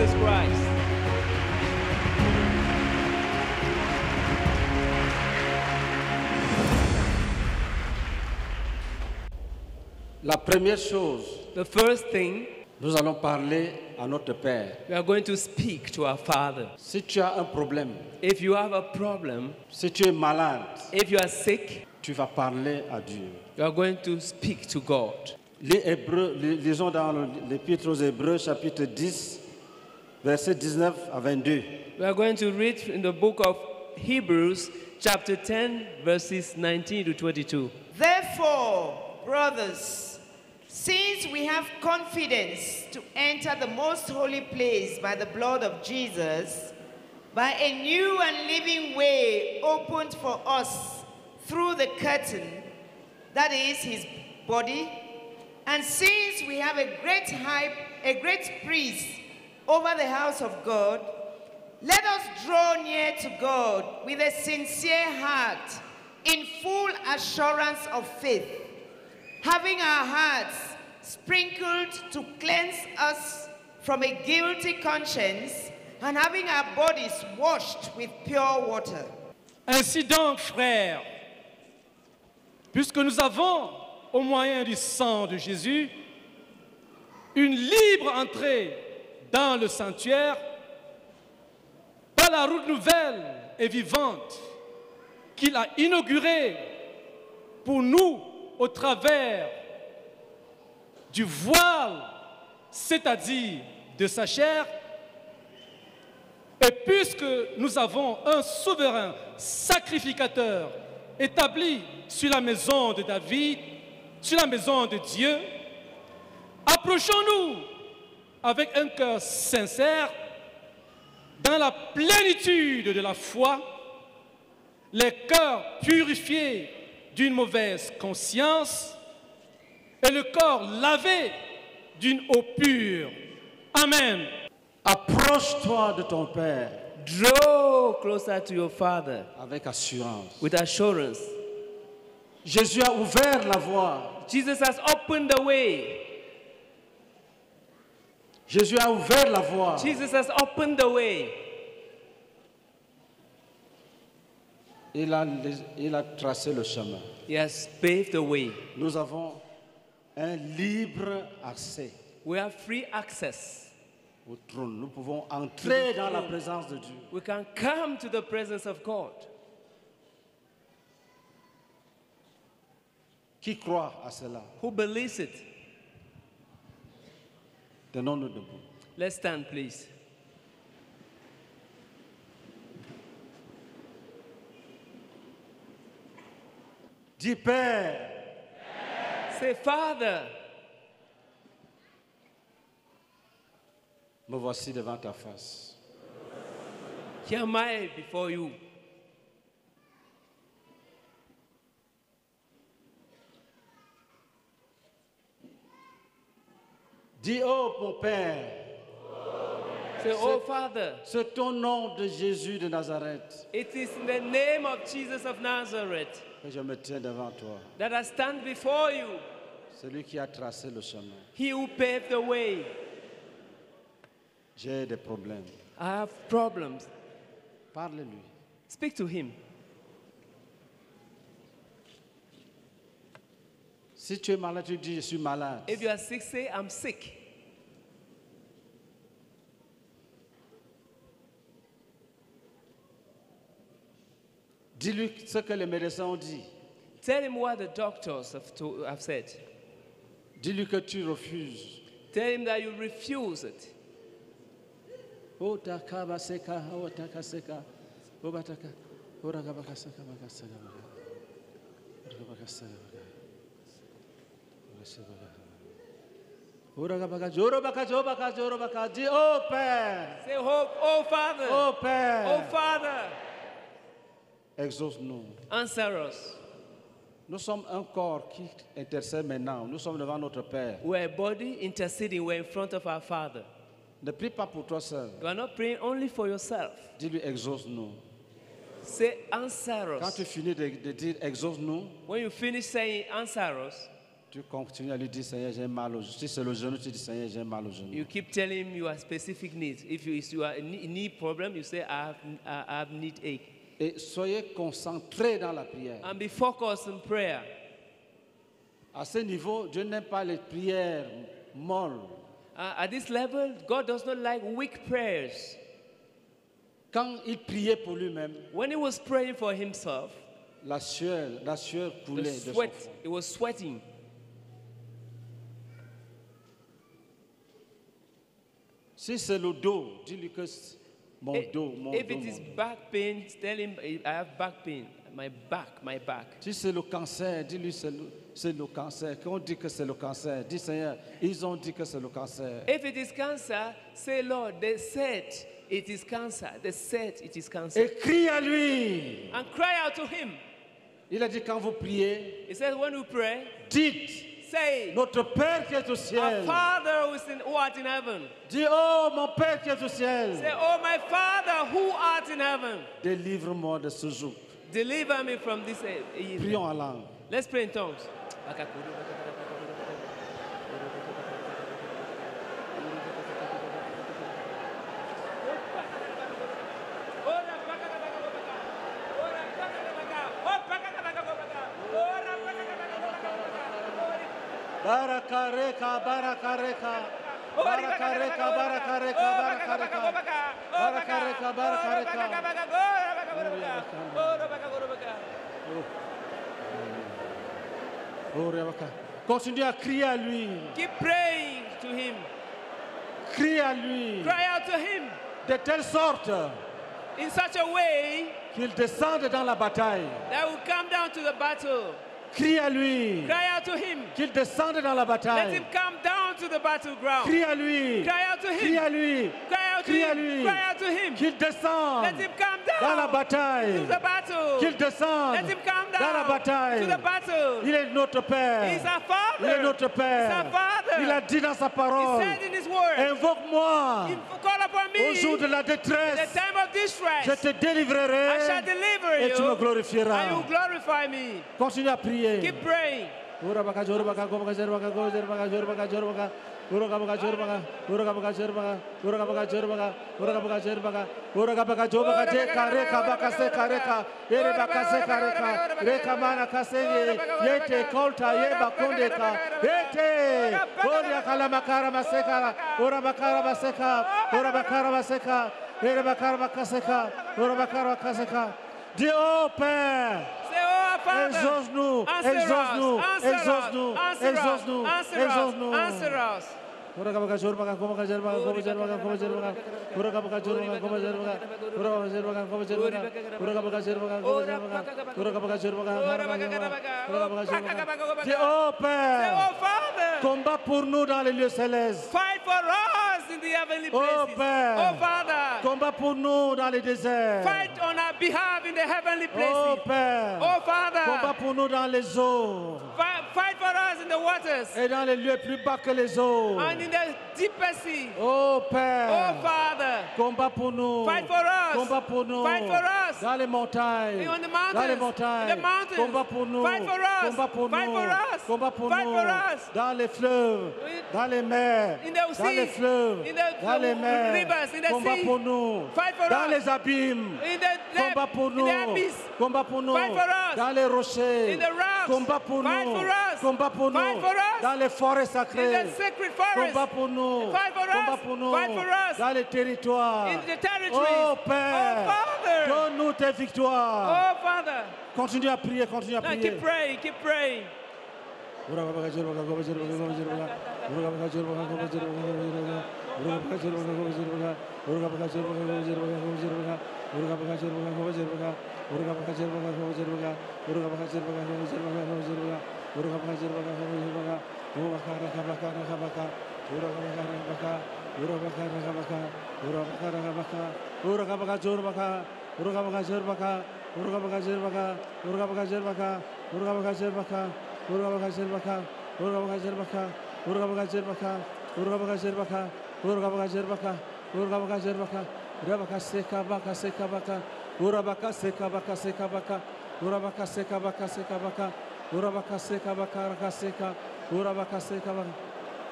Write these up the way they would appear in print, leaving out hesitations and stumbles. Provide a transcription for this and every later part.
Jesus Christ. La première chose, The first thing, nous allons parler à notre Père. we are going to speak to our Father. Si tu as un problème, If you have a problem, si tu es malade, if you are sick, tu vas parler à Dieu. you are going to speak to God. Lisons dans l'Épître aux Hébreux, chapitre 10, versets 19 à 22. We are going to read in the book of Hebrews, chapter 10, verses 19 to 22. Therefore, brothers, since we have confidence to enter the most holy place by the blood of Jesus, by a new and living way opened for us through the curtain, that is his body, and since we have a great priest over the house of God, let us draw near to God with a sincere heart, in full assurance of faith, having our hearts sprinkled to cleanse us from a guilty conscience, and having our bodies washed with pure water. Ainsi donc, frères, puisque nous avons, au moyen du sang de Jésus, une libre entrée dans le sanctuaire, par la route nouvelle et vivante qu'il a inaugurée pour nous au travers du voile, c'est-à-dire de sa chair, et puisque nous avons un souverain sacrificateur établi sur la maison de David, sur la maison de Dieu, approchons-nous avec un cœur sincère, dans la plénitude de la foi, les cœurs purifiés d'une mauvaise conscience et le corps lavé d'une eau pure. Amen. Approche-toi de ton Père Draw closer to your Father avec assurance. with assurance. Jésus a ouvert la voie. Jesus has opened the way. Jésus a ouvert la voie. Jesus has opened the way. Il a tracé le chemin. He has paved the way. Nous avons un libre accès We have free access. au trône. Nous pouvons entrer dans la présence de Dieu. We can come to the presence of God. Qui croit à cela? Who believes it? Tenons-nous debout. Let's stand, please. Dis Père, Say, Father, me voici devant ta face. here am I before you. Dis, oh mon Père, Say, oh Father, c'est ton nom de Jésus de Nazareth it is in the name of Jesus of Nazareth que je me tiens devant toi. that I stand before you, Celui qui a tracé le chemin. he who paved the way. J'ai des problèmes. I have problems. Parle-lui. Speak to him. Si tu es malade, tu dis je suis malade. If you are sick, say, I'm sick. Dis-lui ce que les médecins ont dit. Tell him what the doctors have said. Dis-lui que tu refuses. Tell him that you refuse it. Oh takaba seka, oh takaseka, oh bataka, oh ragabaka seka baka seka baka, ragabaka seka baka, oh ragabaka joro baka joro baka joro baka. Dis oh Père, Say, oh Father, oh Père, oh Father, exauce-nous. answer us. Nous sommes un corps qui intercède maintenant. Nous sommes devant notre Père. We're a body interceding. We're in front of our Father. Ne prie pas pour toi seul. You are not praying only for yourself. Dis-lui exauce-nous. Say, answer Quand us. tu finis de dire exauce-nous, When you finish saying answer us, Tu continues à lui dire, Seigneur, j'ai mal au genou. Si c'est le genou, tu dis, Seigneur, j'ai mal au genou. You keep telling him your specific needs. If you are a knee problem, you say, I have knee ache. Et soyez concentrés dans la prière. And be focused in prayer. À ce niveau, Dieu n'aime pas les prières molles. At this level, God does not like weak prayers. Quand il priait pour lui-même, When he was praying for himself, la sueur the coulait de son sweat, front. he was sweating. Si c'est le dos, dis-lui que c'est mon dos, mon If dos, it is mon dos. back pain, tell him I have back pain. My back. Si c'est le cancer, dis-lui c'est le cancer. Quand on dit que c'est le cancer, dis Seigneur, ils ont dit que c'est le cancer. If it is cancer, say, Lord, they said it is cancer. They said it is cancer. Et crie à lui. And cry out to him. Il a dit quand vous priez, He says, when we pray, dites, say, notre Père qui est au our ciel. Father who art in heaven. Dis, oh mon Père qui est au ciel. Say, oh my Father who art in heaven. Délivre-moi de ce jour. Deliver me from this evil. Prions en langue. Let's pray in tongues. Barakareka, barakareka. Barakareka, barakareka, barakareka. Barakareka, barakareka. Continue à crier à lui. Keep praying to him. Crie à lui. Cry out to him De telle sorte in such a way qu'il descende dans la bataille. that will come down to the battle. Crie à lui. Cry out to him. Qu'il descende dans la Let bataille. him come down to the battleground. Crie à lui. Cry out to Crie him. à lui. Cry out to Crie à him. lui. Cry out to him. Qu'il descende Let him come dans la down bataille. to the battle. Qu'il descende Let him come dans la down bataille. to the battle. Il est notre Père. He's our Il est Father. notre Père. He's our Father. Il a dit dans sa He parole, said in his word, invoque-moi call upon me au jour de la in the détresse. time of distress. Je te I délivrerai shall deliver et tu me you, glorifieras. and you glorify me. Continue à prier. Keep praying. Dis, oh Père, Say, oh, Father, exauce-nous, answer us, exauce-nous, answer us, exauce-nous, answer us, exauce-nous, answer us, exauce-nous. answer us. Dis, oh Say, Père, oh, Father, combat pour nous dans les lieux célestes. fight for us in the heavenly Oh, places. Père. Oh, Father, Combat pour nous dans les déserts. fight on our behalf in the heavenly Oh places. Père, Oh, combat Father, pour nous dans les eaux fight for us in the waters et dans les lieux plus bas que les eaux. and in the deeper sea. Oh Oh, Père, Father, combat pour nous. fight for us. Combat pour nous. Fight for us. Dans les montagnes. On the mountains. Dans les montagnes. In the mountains. Combat pour nous. Fight for us. Combat pour Fight nous. for us. Combat pour Fight nous. for us. Dans les fleuves. Dans les mers. In the Dans les seas. fleuves. In the Dans les mers. rivers. In the Combat sea. pour nous. Fight for Dans us. les abîmes. In the Combat pour in nous. the abyss. Combat pour nous. Fight for us. Dans les rochers. In the rocks. Combat pour Fight nous. for us. Combat pour nous. Fight for us. Dans les forêts In sacrées. the sacred forest. Combat pour nous. Fight for us. Combat pour nous. Fight for us. Dans les territoires. In the territories. Oh Père. Oh, Father. Donne-nous tes victoires. Oh, Father. Continue à prier, continue à Now prier. keep praying, keep praying.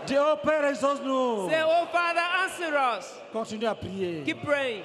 Dis, oh Père, exauce-nous. Say, oh Father, answer us. Continue à prier. Keep praying.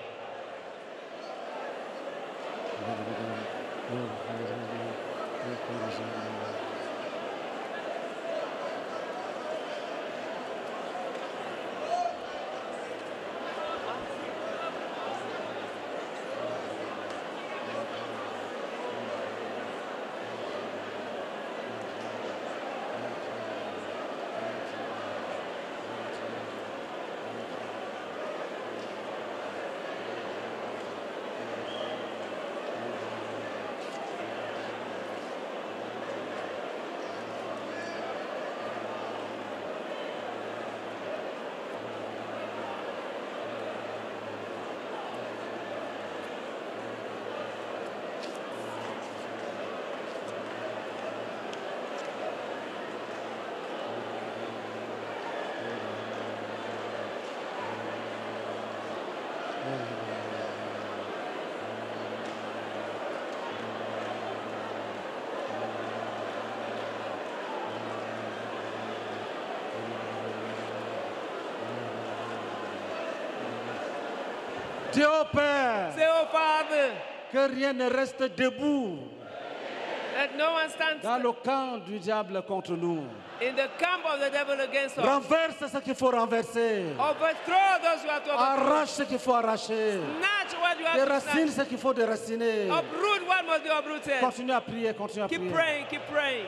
Dis, oh Père, Say, oh Father, que rien ne reste debout let no one stand dans le camp du diable contre nous. in the camp of the devil against us. Renverse ce qu'il faut renverser. Overthrow those who are to overthrow. Arrache ce qu'il faut arracher. Snatch what you have to Déracine snatch. ce qu'il faut déraciner. Uproot what must be uprooted. Continue à prier, continue à prier. Keep praying, keep praying.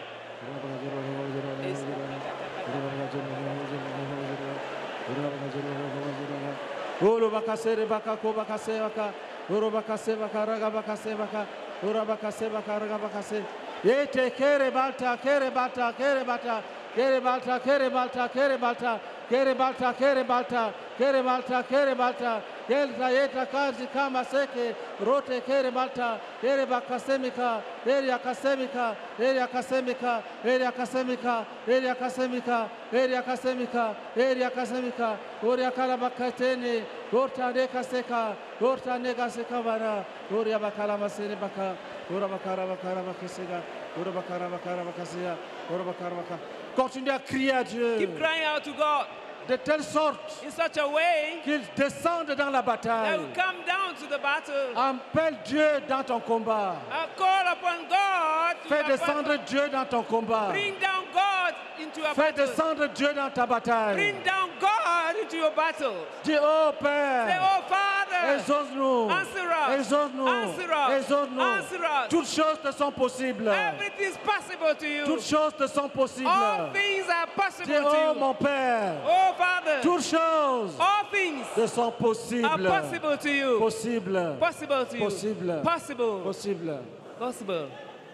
Oro bakase baka ko bakase baka. Oro bakase baka raga bakase baka. Oro bakase baka raga bakase. Yete kere balta kere balta kere balta kere balta kere balta kere balta kere balta kere balta kere balta kere balta yelta yeta kazi kama seke rote kere balta kere bakasemika eri akasemika eri akasemika eri akasemika eri akasemika eri akasemika eri akasemika ori akala bakatene orta de kaseka orta nega seka bara ori abakala masere baka ora bakara bakara bakasega ora bakara bakara bakasega ora bakara bakara. Continue à crier à Dieu Keep crying out to God de telle sorte in such a way qu'il descende dans la that bataille. will come down to the battle. Appelle Dieu dans ton combat. Call upon God to Fais your descendre battle. Dieu dans ton combat. Bring down God into your Fais battle. descendre Dieu dans ta bataille. Bring down God into your battle. Dis, oh Say, Père, oh Father, exauce-nous. answer us. Exauce-nous. Answer us. Exauce-nous. Answer us. Toutes choses te sont possibles. Everything is possible to you. Toutes choses te sont possibles. All things are possible Dis, to oh you. mon Père, Oh Father, toutes choses all things te sont are possibles. possible to you. Possible. Possible to you. Possible. Possible. Possible. Possible.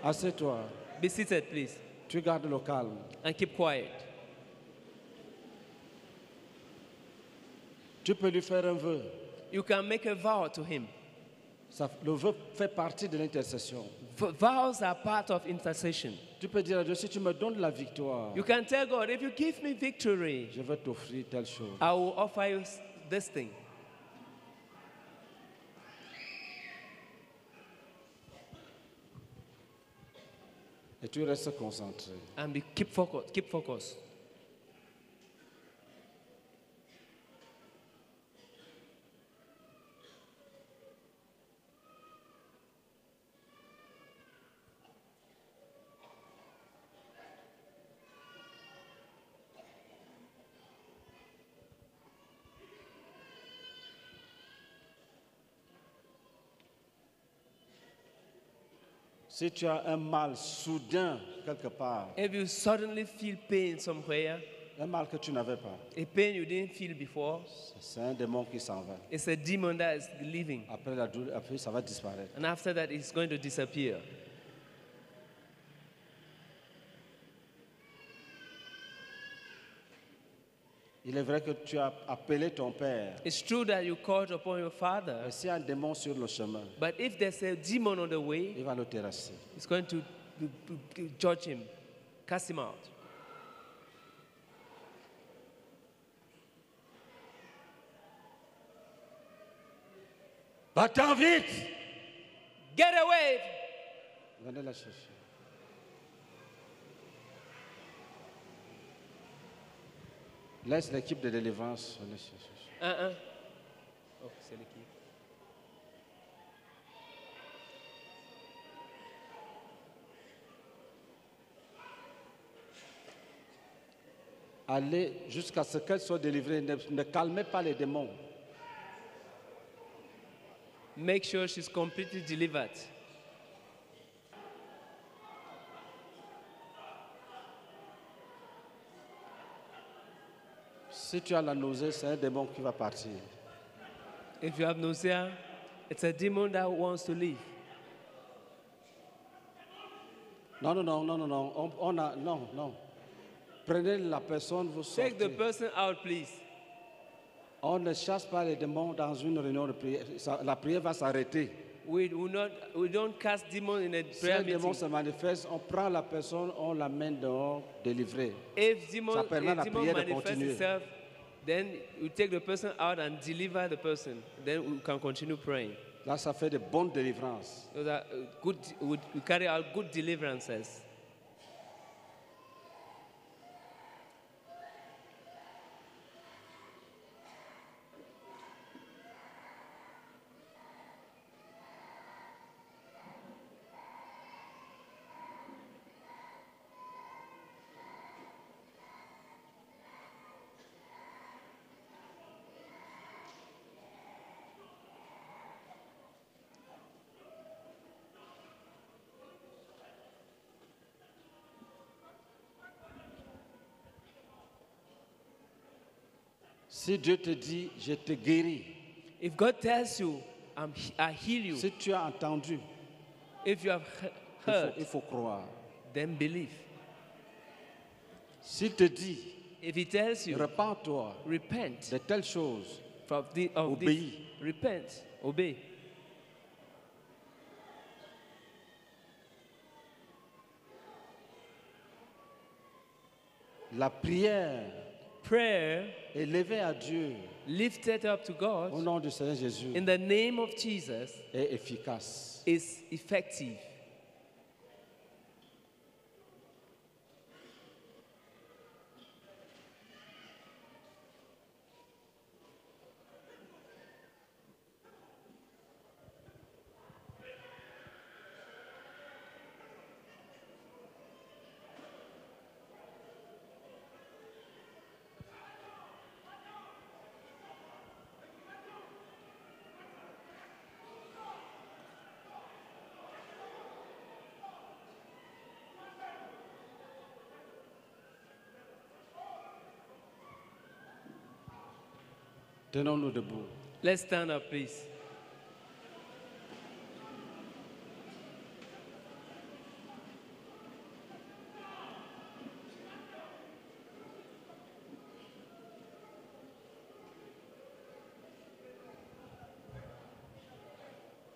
Assieds-toi. Be seated, please, Tu gardes le calme. and keep quiet. Tu peux lui faire un vœu. You can make a vow to him. Le vœu fait partie de l'intercession. Vows are part of intercession. Tu peux dire à Dieu, si tu me donnes la victoire, You can tell God, if you give me victory, je vais t'offrir telle chose. I will offer you this thing. Et tu restes concentré. And keep focused. Keep focused. Si tu as un mal soudain quelque part, If you suddenly feel pain somewhere, un mal que tu n'avais pas, a pain you didn't feel before, c'est un démon qui s'en va. it's a demon that is leaving. Après la douleur, après ça va disparaître. And after that, it's going to disappear. Il est vrai que tu as appelé ton père. It's true that you called upon your father, Mais s'il y a un démon sur le chemin, but if there's a demon on the way, il va le terrasser. it's going to judge him, cast him out. Va-t'en vite! Get away! Venez la chercher. Laisse l'équipe de délivrance. Oh, c'est l'équipe. Allez jusqu'à ce qu'elle soit délivrée. Ne calmez pas les démons. Make sure she's completely delivered. Si tu as la nausée, c'est un démon qui va partir. If you have nausea, it's a demon that wants to leave. Non. Non. Prenez la personne, vous sortez. Take the person out, please. On ne chasse pas les démons dans une réunion de prière. La prière va s'arrêter. We don't cast demons in a Si prayer un démon se meeting. manifeste, on prend la personne, on l'amène dehors, délivrée. If Ça permet à la demon prière de manifests continuer. itself, then you take the person out and deliver the person. Then we can continue praying. Là, ça fait de bonnes délivrances. So that we carry out good deliverances. Si Dieu te dit, je te guéris, If God tells you, I heal you, si tu as entendu, if you have heard, il faut croire. then believe. S'il te dit, If He tells you, repens-toi repent de telles choses, of this, obéis. repent, obey. La prière Prayer élevée à Dieu lifted up to au God nom du Seigneur Jésus in the name of Jesus est efficace. is effective. Tenons-nous debout. Let's stand up, please.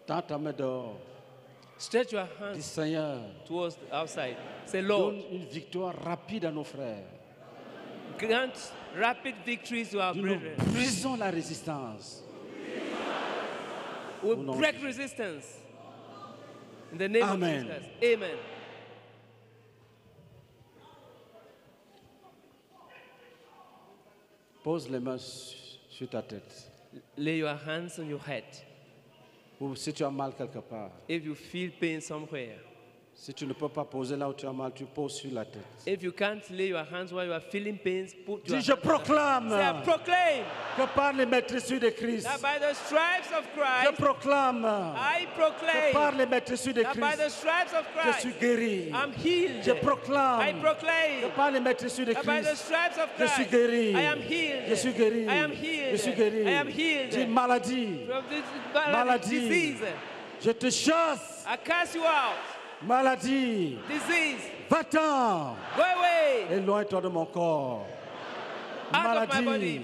Tends ta main dehors. Stretch your Dis hands Seigneur, towards the outside. Say, Lord, donne une victoire rapide à nos frères. grant rapid victories to our Dis nous brethren. brisons la résistance. We nom de break resistance. In the name Amen. of Jesus. Amen. Pose les mains sur ta tête. Lay your hands on your head. Ou si tu as mal quelque part. If you feel pain somewhere. Si tu ne peux pas poser là où tu as mal, tu poses sur la tête. If you can't lay your hands while you are feeling pains, put your Dis, je hands. proclame Say, I proclaim que par les maîtresses de Christ, that by the stripes of je Christ, proclame I que proclaim par les maîtresses de that by the Christ, stripes of je suis Christ, guéri. I'm healed. Je I proclame proclaim que par les maîtresses de that by the Christ, stripes of je suis Christ, guéri. I am healed. Je suis guéri. I am healed. Je suis guéri. I am healed. Dis maladie. From this Maladie. disease, Je te chasse. I cast you out. Maladie. Disease, Va-t'en. go away. Éloigne-toi de mon corps. Out of my body.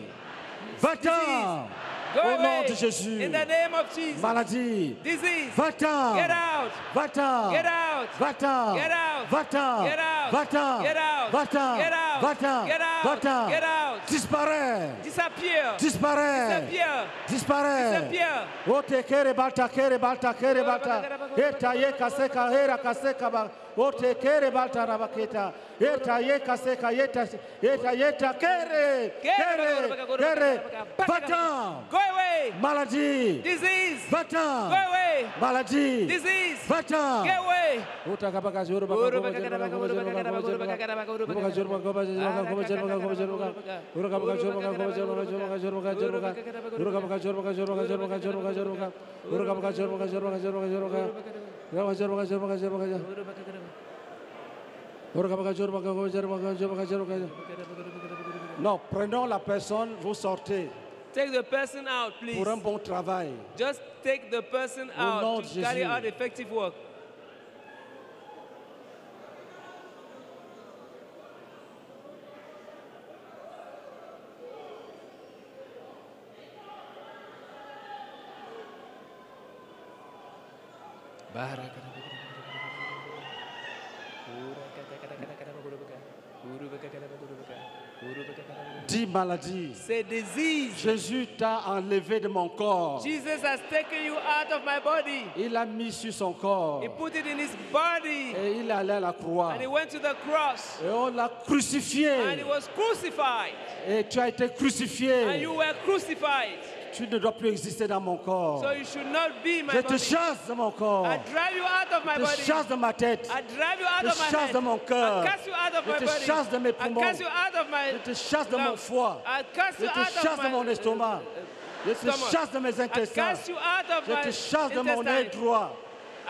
Va-t'en. Go Au nom away. de Jésus. In the name of Jesus. Maladie. Disease, Va-t'en. get out. Va-t'en. Get out. Va-t'en. Get out. Va-t'en. Get out. Va-t'en. Get out. Va-t'en. Get out. Va-t'en. Get out. Va-t'en. Get out. Disparais. Disappear. Disparais. Disappear. Disparais. Disappear. Ote kere balta kere balta kere balta. Eta ye kaseka hera kaseka ba. Ote kere balta rabaketa. Yeta yeka seka yeta yeta kere kere va-t'en. Go away. Maladie. Disease. Va-t'en. Go away. Maladie. Disease. Va-t'en. Get away. Non, prenons la personne, vous sortez Take the person out, please. pour un bon travail. Just take the person Au nom out de to carry Jésus. out effective work. Dis maladie. Say disease. Jésus t'a enlevé de mon corps. Jesus has taken you out of my body. Il l'a mis sur son corps. He put it in his body. Et il est allé à la croix. And he went to the cross. Et on l'a crucifié. And he was crucified. Et tu as été And crucifié. you were crucified. Tu ne dois plus exister dans mon corps. So you should not be my Je te body. chasse de mon corps. I drive you out of my Je body. te chasse de ma tête. I drive you out Je of my chasse head. de mon cœur. I cast you out of Je my te body. chasse de mes I poumons. cast you out of my Je te chasse de mon lungs. foie. I cast Je you te out of chasse de my mon estomac. Je te stomach. chasse de mes I intestins. cast you out of Je my te chasse de mon œil intestine. droit.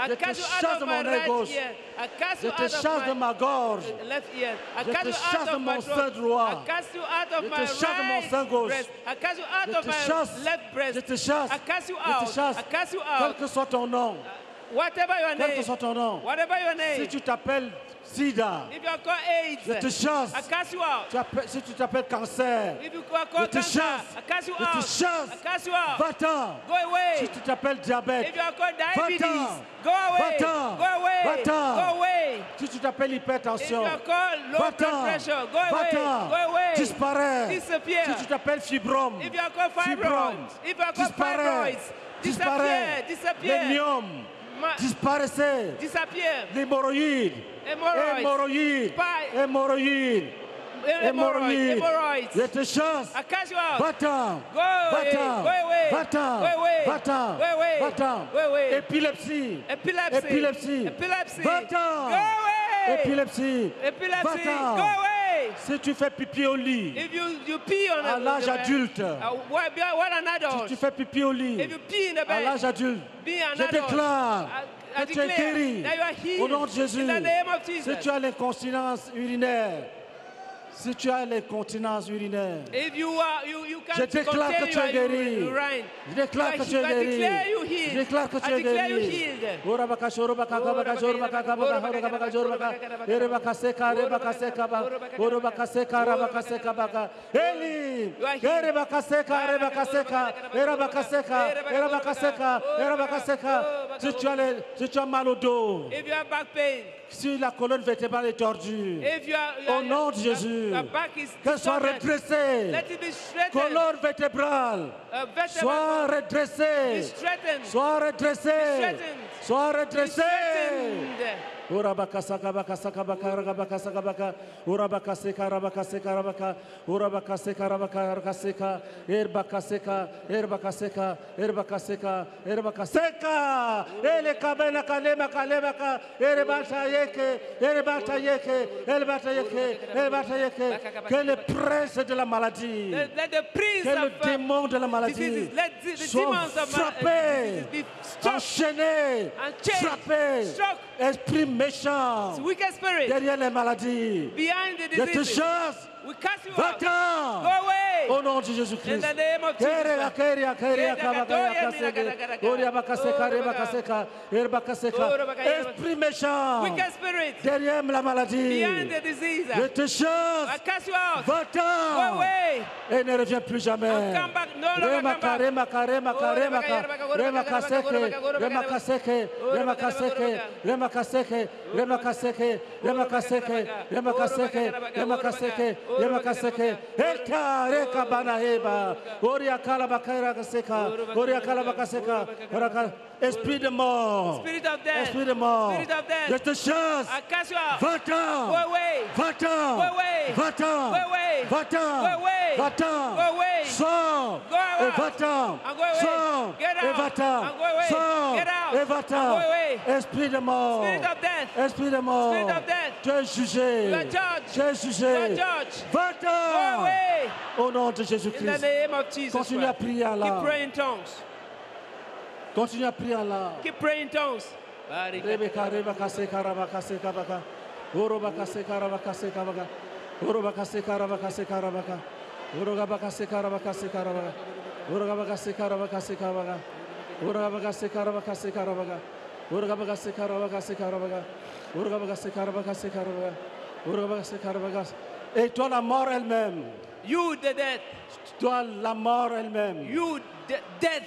I Je te cast you chasse out de of my mon œil right gauche. ear. I cast Je you te out chasse de of ma gorge. my left ear. I Je cast te you chasse out de of mon my sein throat. droit. I cast you out of Je my te chasse de mon sein right gauche. breast. I cast you out Je of te my chasse. left breast. Je te chasse. I cast you Je te out. chasse. I cast you Quel out. que soit ton nom. Whatever your Quel que name. soit ton nom. Whatever your Si name. tu t'appelles Sida. If you are called AIDS, Je te chasse. I cast you out. Si tu t'appelles cancer. If you are Je called te cancer, chasse. I cast you Je te out. chasse. I cast you out. Va-t'en. Go away. Si tu t'appelles diabète. If you are called diabetes, Va-t'en. go away. Va-t'en. Go away. Va-t'en. Go away. Si tu t'appelles If you hypertension. are called low blood Va-t'en. pressure, go away. Va-t'en. Go away. Disparais. Disappear. Si tu t'appelles fibrome. If you are called Fibrome. fibroids, if you are called Disparais. fibroids, Disparais. disappear, Les myomes. Disparaissez. disappear. L'hémorroïde. Hemorrhoids. Hémorroïde. Hémorroïde. Hemorrhoids. Je te chasse. I cast you out. Va-t'en. Go away. Va-t'en. Go away. Va-t'en. Go away. Va-t'en. Go away. Va-t'en. Go away. Épilepsie. Epilepsy. Épilepsie. Epilepsy. Va-t'en. Go away. Épilepsie. Epilepsy. Va-t'en. Go away. Si tu fais pipi au lit, If you pee on à l'âge adulte, what an si adult. tu fais pipi au lit, If you pee in the à bed, l'âge adulte, be an je adult. déclare I que tu es declare guéri that you are healed au nom de Jésus. in the name of Si Jesus. tu as l'incontinence urinaire, si tu as l'incontinence urinaire, If you je can't déclare que contain tu es guéri. your urine. Je déclare que tu es I guéri. declare you healed. Je déclare que tu I es declare you guéri. healed. Ora baka shoro baka ka baka shoro baka ka baka horo ka baka shoro baka. Ere baka seka re baka seka ba. Ora baka seka ra baka seka baka. Eli. Ere baka seka re baka seka. Era baka seka. Era baka seka. Era baka seka. Si tu as mal au dos, If you have back pain, si la colonne vertébrale est tordue, if you are, au nom de Jésus, your back is qu'elle soit distorted, redressée. let it be straightened. Colonne vertébrale, Vertebra sois be redressée. straightened. Sois redressé. straightened. Sois Be redressé. straightened. Ora baka saka baka saka baka raga baka saka baka. Ora baka seka rabaka seka rabaka. Ora baka seka rabaka raga seka. Baka seka. Baka seka. Baka seka. Baka seka. Ele kabena kalema kalema ka. Bata yeke. Bata yeke. Bata yeke. Bata yeke. Que le prince de la maladie. Let the prince Que le of démon de la maladie diseases, let the soit demons of frappé, diseases be struck. enchaîné, and chained, frappé, struck. esprit méchant Wicked spirit derrière les maladies. behind the Je te diseases. chasse, We cast you out. va-t'en, Go away. au nom de In Jésus-Christ. the name of Jesus. Keria, keria, keria, kabakaya, kaseke. Oria bakaseka, rebakaseka, erbakaseka. Esprit méchant Wicked spirit derrière la maladie. behind the disease. Je te I chasse, cast you out. Go va-t'en away. et ne reviens plus jamais. And come back. No longer come back. Remaka, remaka, remaka, remaka, remaka seke, remaka seke, remaka seke, remaka Remakaseke, Remakaseke, Remakaseke, Remakaseke, Remakaseke, Remakaseke, Eta Rekabana Heba, Oria Kalabakara Kaseka, Oria Kalabakaseka, Esprit de mort, Spirit of death. Esprit de mort, Spirit of death. je te chasse, I cast you out. va-t'en, Go away. va-t'en, Go away. va-t'en, Go away. va-t'en, Go away. va-t'en, Go away. sors, Go away. et va-t'en, And go away. sors, Get et out. va-t'en, And go away. sors, Get out. et And va-t'en, go away. Esprit de mort, Spirit of death. Esprit de mort, Spirit of death. tu es jugé, You are judged. tu es You are jugé, judged. Go va-t'en, away. au nom de In the Jésus-Christ. name of Jesus Continue à Christ. prier Keep là, praying in tongues. continue à prier là. Keep praying in tongues. Rebecca, Rebecca, Sekarabaka, Sekabaka, Urubaka, Sekarabaka, Sekabaka, Urubaka, Sekarabaka, Sekarabaka, Urugabaka, Sekarabaka, Sekarabaka, Urugabaka, Sekarabaka, Sekabaka, Urugabaka, Sekarabaka, Sekarabaka, Urugabaka, Sekarabaka, Sekarabaka, Urugabaka, Sekarabaka, Sekarabaka, Urugabaka, Sekarabaka. Et toi, la mort elle-même, You, the death. toi, la mort elle-même, You, the death.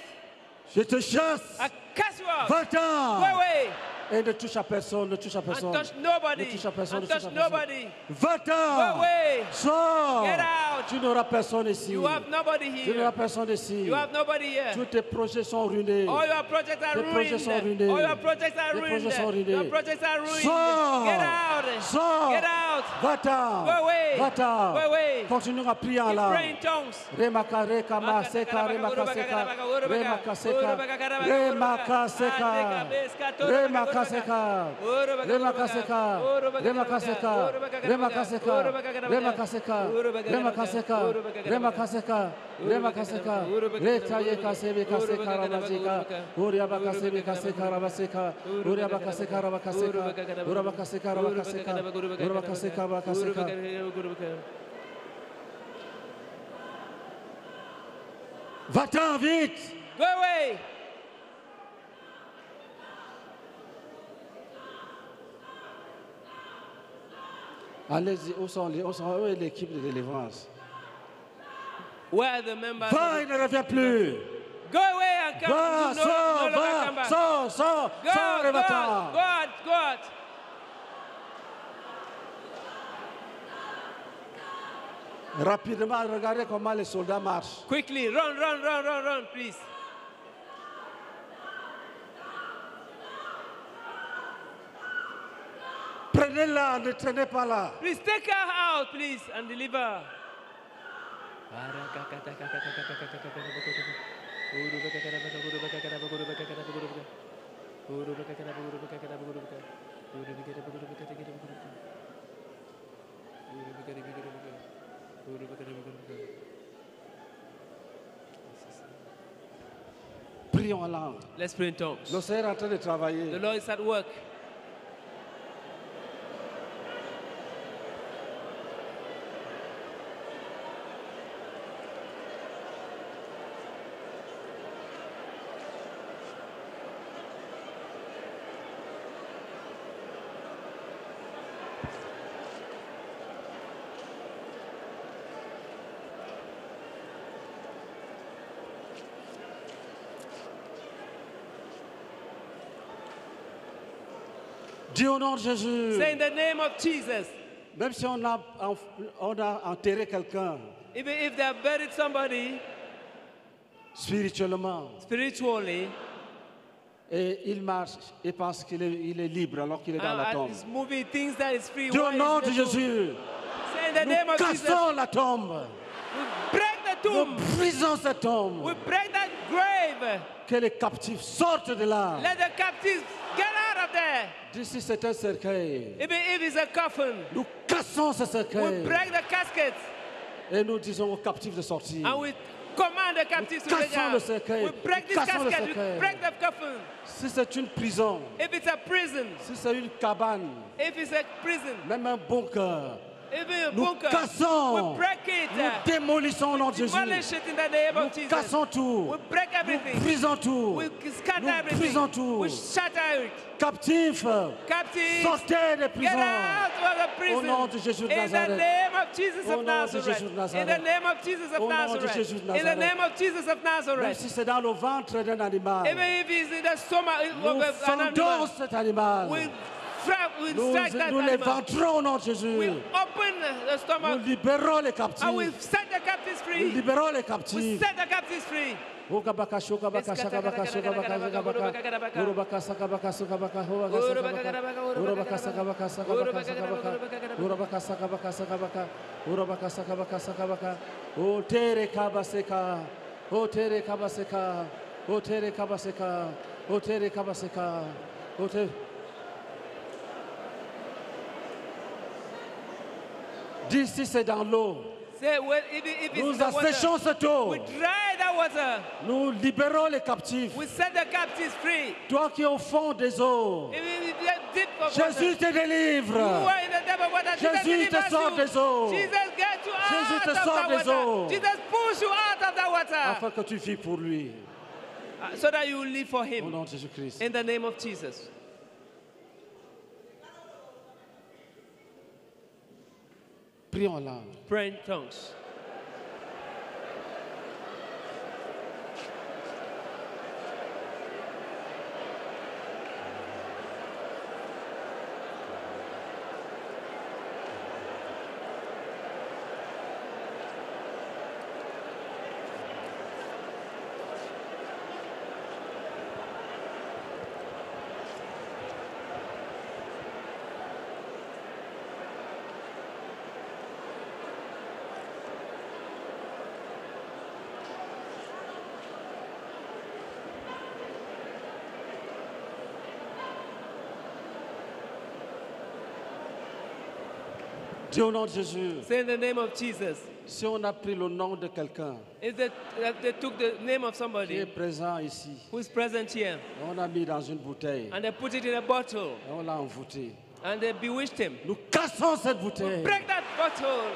je te chasse, I cast you out. va-t'en, Go away. et ne touche à personne, ne touche à And personne. touch nobody. Ne touche à personne, And ne touche touch à personne. nobody. Va-t'en! Go away. Sors! Get out. Tu n'auras personne ici. You have nobody Tu n'auras here. personne ici. You have nobody here. Tous tes projets sont ruinés. All your projects are Tes projets sont ruined. ruinés. All your projects are Tes projets ruined. sont ruinés. Your projects are ruined. Sors! Get out. Sors! Get out. Va-t'en! Go away. Va-t'en! Go away. Continue à prier en Keep là. praying in tongues. Remaka, rekama, seka, remaka, seka. Remaka, seka. Remaka, seka. Remaka, seka. Remaka, seka. Remaka, seka. Remaka, seka. Remaka, seka. Remaka, seka. Remaka, seka. Remaka, seka. Reta, yeka, sebeka, seka, rabazika. Uriabaka, sebeka, seka, rabaseka. Uriabaka, seka, rabaka, seka. Urabaka, seka, rabaka, seka. Urabaka, seka, rabaka, seka. Va-t'en vite! Go away. Allez-y, où est l'équipe de délivrance? Where are the members? Va, il ne revient plus! Go away and come. Va, No, sors, no longer come va, back. sors, sors, Go sors out, et go va-t'en! out, go out, go out. Rapidement, regardez comment les soldats marchent. Quickly, run, run, run, run, run, please. Prenez-la, ne traînez pas là. Please take her out, please, and deliver. Prions en langue. Let's pray in tongues. Le Seigneur est en train de The travailler. Lord is at work. Dis au nom de Jésus. Say in the name of Jesus. Même si on a enterré quelqu'un Even if they have buried somebody spirituellement spiritually, et il marche et pense qu'il est, il est libre alors qu'il est dans la and tombe. is moving things that is free. Dis au Why nom is de the tomb? Jésus. Say in the name Nous of Jesus. cassons la tombe. We break the Nous tomb. brisons cette tombe. We break that grave. Que les captifs sortent de là. Let the captives get out of there. D'ici c'est un cercueil. Even if it's a coffin, Nous cassons ce we cercueil. break the casket Et nous disons aux captifs de sortir. and we command the captives to Cassons get out. le cercueil. We break this Cassons le casket. We cercueil. break the coffin. Si c'est une prison, If it's a prison, si c'est une cabane, if it's a prison, même un bunker, if it's a nous bunker, cassons, we break it. nous démolissons au nom de Jésus. Demolish it in the name Nous of Jesus. cassons tout. We break Nous everything. brisons tout. We scatter Nous everything. brisons tout. We shatter it. Captifs, Captives, sortez des get prisons. out of the prison. Au nom de Jésus de In the Nazareth. name of Jesus Au of nom de Nazareth. Jésus de In Nazareth. the name of Jesus of Au nom de Nazareth. Jésus de In the Nazareth. name of Jesus of Même Nazareth. si c'est dans le ventre d'un animal, Even if it's in the stomach nous of an fendons animal, cet animal. we strike that nous les animal. ventrons au nom de Jésus. We open the Nous stomach libérons les and we captifs. set the captives Nous free. libérons les We captifs. set the captives free. Okabaka, shokabaka, shakabaka, shokabaka, shakabaka. Urubaka, sakabaka, sukabaka, urubaka, sakabaka, sakabaka, sakabaka. Urubaka, sakabaka, sakabaka. Urubaka, sakabaka, sakabaka. O tere kabaseka. O tere kabaseka. O tere kabaseka. O tere kabaseka. O tere. Dis si c'est dans l'eau. Say, well, if it's in Nous the asséchons water, cette eau. we dry that water. Nous libérons les captifs. We set the captives free. Toi qui es au fond des eaux, If you are deep of Jésus water, te délivre. you are in the depth of water. Jesus Jésus te delivers sort you. des eaux. Jesus gets you Jésus out te of sort the des water. eaux. Jesus pulls you out of the water Afin que tu vis pour lui. so that you will live for Au Him. nom de Jésus-Christ. In the name of Jesus. Prions en langue. Pray in tongues. Dis au nom de Jésus. Say in the name of Jesus. Si on a pris le nom de quelqu'un If they took the name of qui est somebody présent ici, who is present here on a mis dans une bouteille, and they put it in a bottle et on l'a envoûté. and they bewitched him, Nous cassons cette bouteille. break that bottle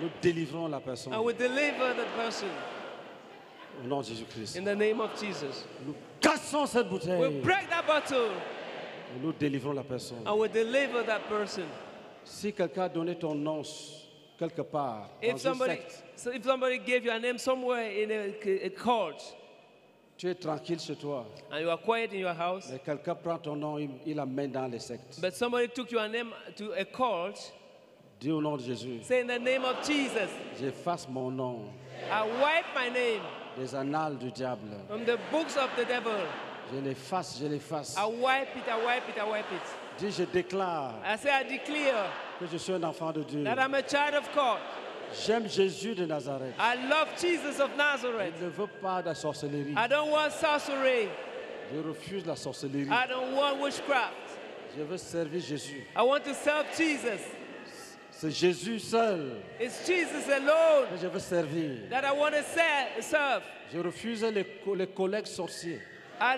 Nous délivrons la personne. and we deliver the person Au nom de Jésus-Christ. in the name of Jesus. Nous cassons cette We bouteille. break that bottle Et nous délivrons la personne. and we deliver that person. Si quelqu'un a donné ton nom quelque part, dans If une somebody, secte, so if somebody gave you a name somewhere in a cult tu es tranquille chez toi, and you are quiet in your house, mais quelqu'un prend ton nom, il l'amène dans les sectes. but somebody took your name to a cult, Dis au nom de Jésus, say in the name of Jesus, j'efface mon nom I wipe my name des annales du diable. from the books of the devil. Je l'efface, je l'efface. I wipe it, I wipe it, I wipe it. Dis, je déclare I say, I declare que je suis un enfant de Dieu. that I'm a child of God. J'aime Jésus de Nazareth. I love Jesus of Nazareth. Je ne veux pas de sorcellerie. I don't want sorcery. Je refuse la sorcellerie. I don't want witchcraft. Je veux servir Jésus. I want to serve Jesus. C'est Jésus seul It's Jesus alone que je veux servir. that I want to serve. Je refuse les collègues sorciers. I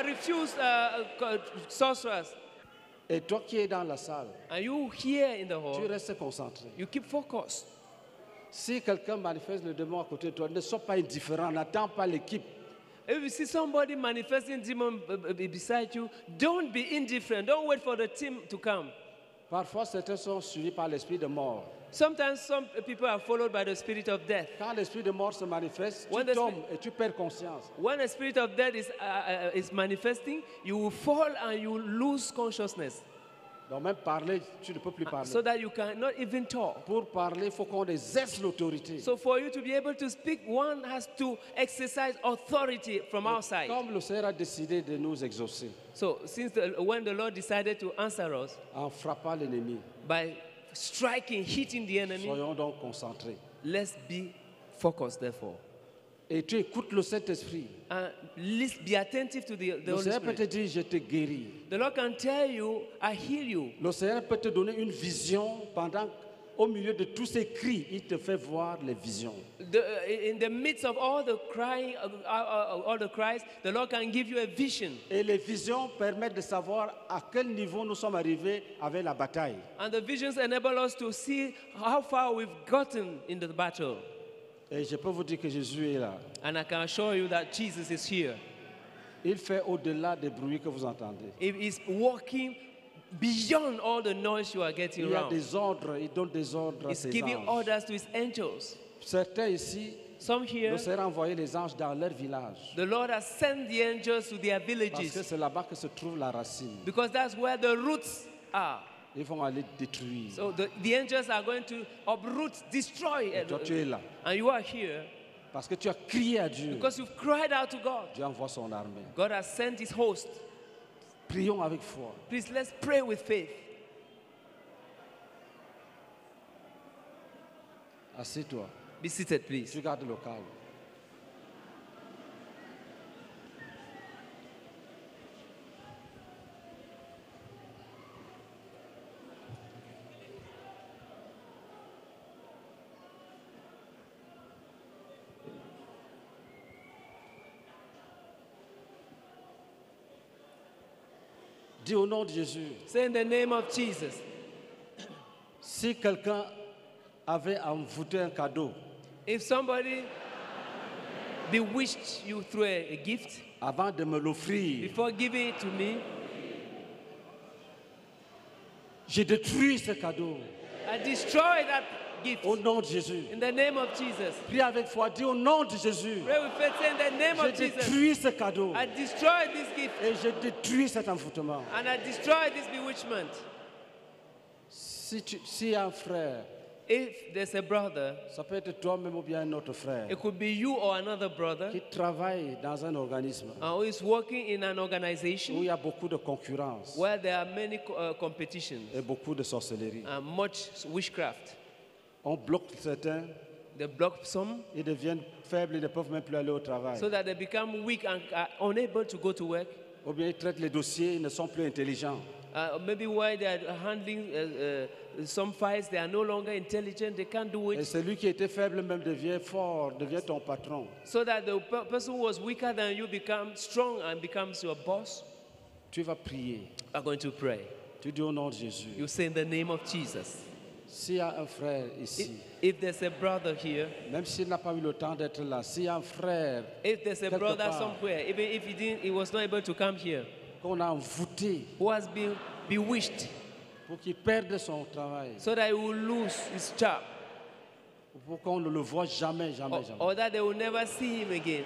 refuse sorcerers. Et toi qui es dans la salle, And you here in the tu hall, restes concentré. you keep focused. Si quelqu'un manifeste le démon à côté de toi, ne sois pas indifférent, n'attends pas l'équipe. If you see somebody manifesting demon beside you, don't be indifferent. Don't wait for the team to come. Parfois, certains sont suivis par l'esprit de mort. Sometimes some people are followed by the spirit of death. Quand l'esprit de mort se manifeste, When tu the tombes et tu perds conscience. When a spirit of death is manifesting, you will fall and you will lose consciousness. Donc même parler, tu ne peux plus parler. So that you cannot even talk. Pour parler, il faut qu'on exerce l'autorité. So for you to be able to speak, one has to exercise authority from outside. Comme le Seigneur a décidé de nous exaucer So when the Lord decided to answer us en frappant l'ennemi, by striking, hitting the enemy, soyons donc concentrés. let's be focused therefore. Et tu écoutes le Saint-Esprit. And be attentive to the Le Holy Seigneur peut te Spirit. dire, je te guéris. The Lord can tell you, I heal you. Le Seigneur peut te donner une vision pendant, au milieu de tous ces cris, il te fait voir les visions. In the midst of all the crying, all the cries, the Lord can give you a vision. Et les visions permettent de savoir à quel niveau nous sommes arrivés avec la bataille. And the visions enable us to see how far we've gotten in the battle. Et je peux vous dire que Jésus est là. And I can assure you that Jesus is here. Il fait au-delà des bruits que vous entendez. He is walking beyond all the noise you are getting Il y a around. des ordres, il donne des ordres à He's ses giving anges. orders to his angels. Certains ici, Some here, Le Seigneur a envoyé les anges dans leur village. the Lord has sent the angels to their Parce que villages c'est là-bas que se trouve la racine. because that's where the roots are. Ils vont aller détruire. So the angels are going to uproot, destroy. Et toi, tu es là. And you are here Parce que tu as crié à Dieu. because you've cried out to God. Dieu envoie son armée. God has sent his host. Prions avec foi. Please, let's pray with faith. Assieds-toi. Be seated, please. Tu gardes le calme. Dis au nom de Jésus, Say in the name of Jesus. si quelqu'un avait envoûté un cadeau If somebody bewitched you through a gift, avant de me l'offrir, before giving it to me, j'ai détruit ce cadeau I destroy that gift. au nom de Jésus. In the name of Jesus. Prie avec foi, dis au nom de Jésus, Pray with faith, say in the name j'ai of Jesus. détruit ce cadeau I destroy this gift et je détruis cet envoûtement. and I destroy this bewitchment. Si un frère, If there's a brother, ça peut être toi-même ou bien un autre frère, it could be you or another brother qui travaille dans un organisme who is working in an où organization il y a beaucoup de concurrence where there are many competitions et beaucoup de sorcellerie. and much witchcraft. On bloque certains, They block some ils deviennent faibles, ils ne peuvent même plus aller au travail. so that they become weak and are unable to go to work. Ou bien ils traitent les dossiers, ils ne sont plus intelligents. Maybe while they are handling some files, they are no longer intelligent, they can't do Et it. celui qui était faible même devient fort, devient ton patron. So that the person who was weaker than you becomes strong and becomes your boss. Tu vas prier. Are going to pray. Tu dis au nom de Jésus. You say in the name of Jesus. S'il y a un frère ici, If there's a brother here, même s'il n'a pas eu le temps d'être là, s'il y a un frère if there's a quelque brother part somewhere, even if he was not able to come here, qu'on a envoûté who has been bewitched, pour qu'il perde son travail, so that he will lose his job, pour qu'on ne le voit jamais, jamais, jamais, or that they will never see him again,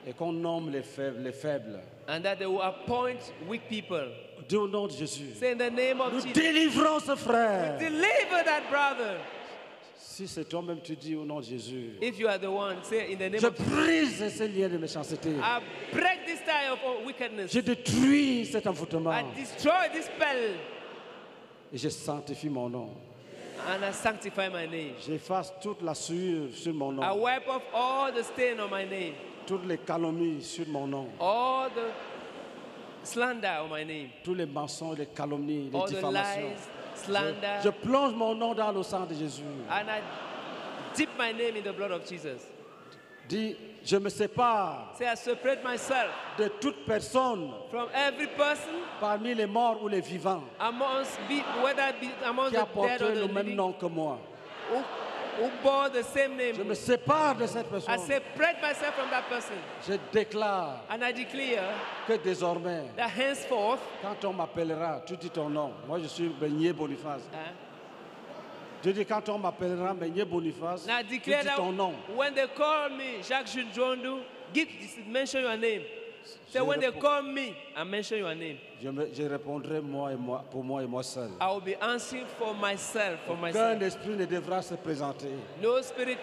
et qu'on nomme les faibles. and that they will appoint weak people. Dis au nom de Jésus. Say in the name of Nous Jesus, délivrons ce frère. deliver that brother. Si c'est toi-même, tu dis au nom de Jésus. If you are the one, say in the name Je of Jesus, brise ces liens de méchanceté. I break this tie of wickedness. Je détruis cet envoûtement. I destroy this spell, Et je sanctifie mon nom. and I sanctify my name. J'efface toute la souillure sur mon I nom. wipe off all the stain on my name, Toutes les calomnies sur mon nom. all the slander on my name, Tous les mensonges, les calomnies, les all the diffamations. lies, slander, Je plonge mon nom dans le sang de Jésus. and I dip my name in the blood of Jesus. Dis, je me sépare Say, I separate myself de toute personne from every person parmi les morts ou les vivants whether it be amongst qui a the dead porté or le the même living, nom que moi. who bore the same name. Je me sépare de cette I personne. separate myself from that person, Je déclare and I declare que désormais, that henceforth, quand on m'appellera, tu dis ton nom. Moi, je suis Beignet Boniface. Je dis quand on m'appellera Beignet Boniface, now I tu declare dis that ton nom. when they call me Jacques Junjondu, mention your name. Say, when they call me, I mention your name. Je répondrai pour moi et moi seul. I will be answering for myself, Qu'un esprit ne devra se présenter. No spirit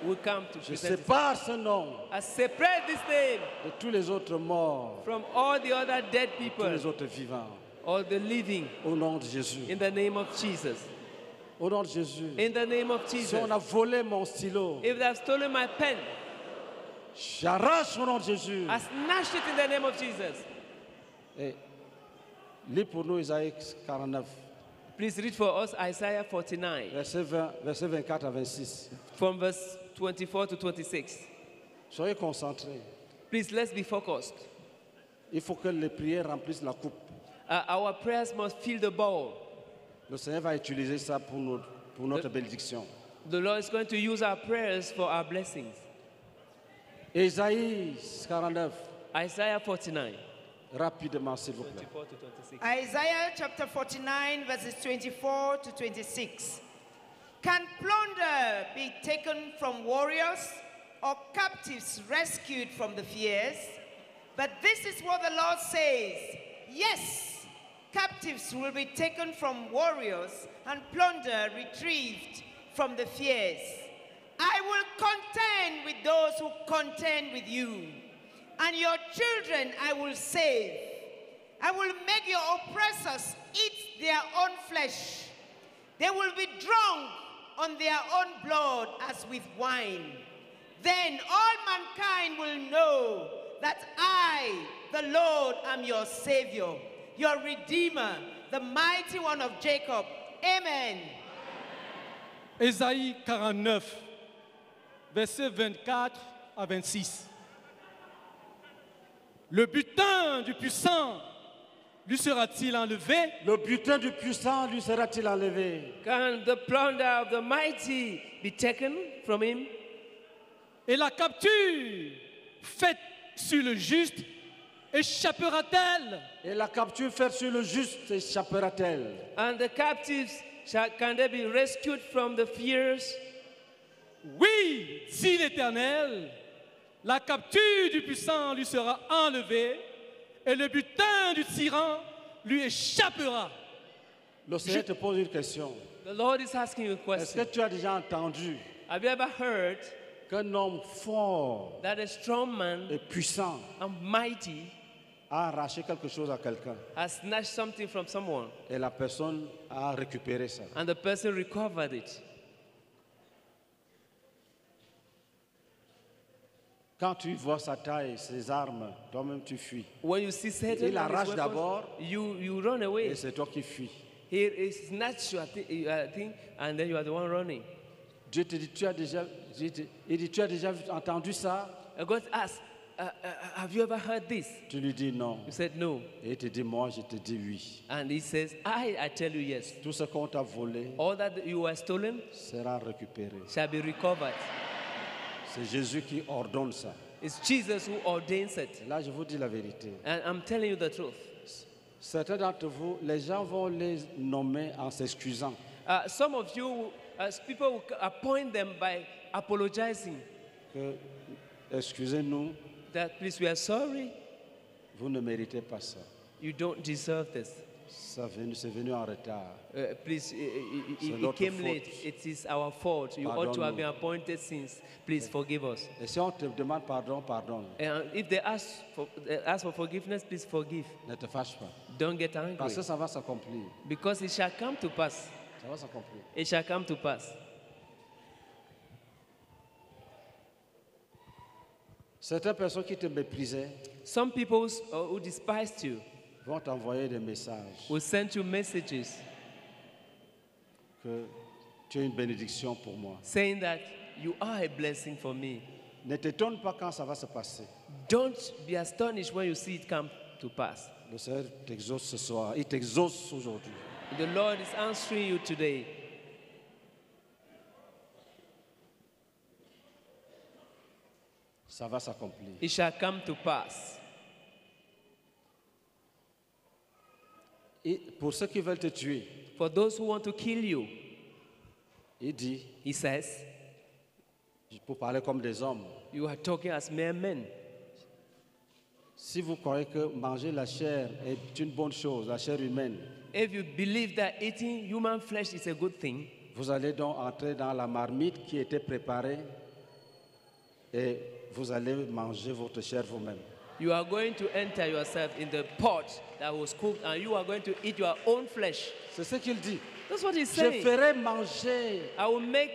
will come to Je present itself. sépare ce nom I separate this name de tous les autres morts, from all the other dead tous people les autres vivants. or the living, Au nom de Jésus. in the name of Jesus. Au nom de Jésus. In the name of Si Jesus. on a volé mon stylo, If they have stolen my pen, j'arrache au nom de Jésus. I snatch it in the name of Jesus. Et lis pour nous Isaïe 49, Please read for us Isaiah 49, versets 24 à 26. from verse 24 to 26. Soyez concentrés. Please, let's be focused. Il faut que les prières remplissent la coupe. Our prayers must fill the bowl. Le Seigneur va utiliser ça pour notre bénédiction. The Lord is going to use our prayers for our blessings. Isaïe 49, Isaiah 49, rapidement s'il vous plaît. 24 to 26. Isaiah chapter 49, verses 24 to 26. Can plunder be taken from warriors or captives rescued from the fears. But this is what the Lord says. Yes, captives will be taken from warriors and plunder retrieved from the fears. I will contend with those who contend with you, and your children I will save. I will make your oppressors eat their own flesh. They will be drunk on their own blood as with wine. Then all mankind will know that I, the Lord, am your Savior, your Redeemer, the mighty one of Jacob. Amen. Ésaïe 49, versets 24 à 26. Le butin du puissant lui sera-t-il enlevé? Le butin du puissant lui sera-t-il enlevé? Can the plunder of the mighty be taken from him? Et la capture faite sur le juste échappera-t-elle? Et la capture faite sur le juste échappera-t-elle? And the captives, can they be rescued from the fears? Oui, dit l'Éternel, la capture du puissant lui sera enlevée et le butin du tyran lui échappera. Le Seigneur te pose une question. The Lord is asking you a Est-ce que question. tu as déjà entendu Have you ever heard qu'un homme fort that a strong man et puissant and mighty a arraché quelque chose à quelqu'un has snatched something from someone et la personne a récupéré ça? and the person recovered it? Quand tu vois sa taille, ses armes, toi-même tu fuis. When you see Satan Il and his arrache weapons, d'abord you run et away. c'est toi qui fuis. He snatched your thing, and then you are the one running. Dieu te dit, tu as déjà entendu ça? God asked, have you ever heard this? Tu lui dis non. You said no. Et il te dit, moi je te dis oui. And he says, I tell you yes. Tout ce qu'on t'a volé All that you were stolen sera récupéré. shall be recovered. C'est Jésus qui ordonne ça. It's Jesus who ordains it. Là, je vous dis la vérité. And I'm telling you the truth. Certains d'entre vous, les gens vont les nommer en s'excusant. Some of you, people will appoint them by apologizing. Que, excusez-nous, That please, we are sorry. vous ne méritez pas ça. You don't deserve this. C'est venu en retard. Please, C'est it notre came faute. late. It is our fault. You ought to have Pardonne-nous. been appointed since. Please forgive us. Et si on te demande pardon, pardonne. And if they ask for forgiveness, please forgive. Ne te fâche pas. Don't get angry. Parce que ça va s'accomplir. Because it shall come to pass. Ça va s'accomplir. It shall come to pass. Certaines personnes qui te méprisaient Some people who despised you vont t'envoyer des messages will send you messages que tu es une bénédiction pour moi. saying that you are a blessing for me. Ne t'étonne pas quand ça va se passer. Don't be astonished when you see it come to pass. Le Seigneur t'exauce ce soir. Il t'exauce aujourd'hui. The Lord is answering you today. Ça va s'accomplir. It shall come to pass. Et pour ceux qui veulent te tuer, For those who want to kill you, il dit, he says, pour parler comme des hommes, you are talking as mere men. si vous croyez que manger la chair est une bonne chose, la chair humaine, If you believe that eating human flesh is a good thing, vous allez donc entrer dans la marmite qui était préparée et vous allez manger votre chair vous-même. you are going to enter yourself in the pot that was cooked and you are going to eat your own flesh. C'est ce qu'il dit. That's what he's Je saying. ferai manger I will make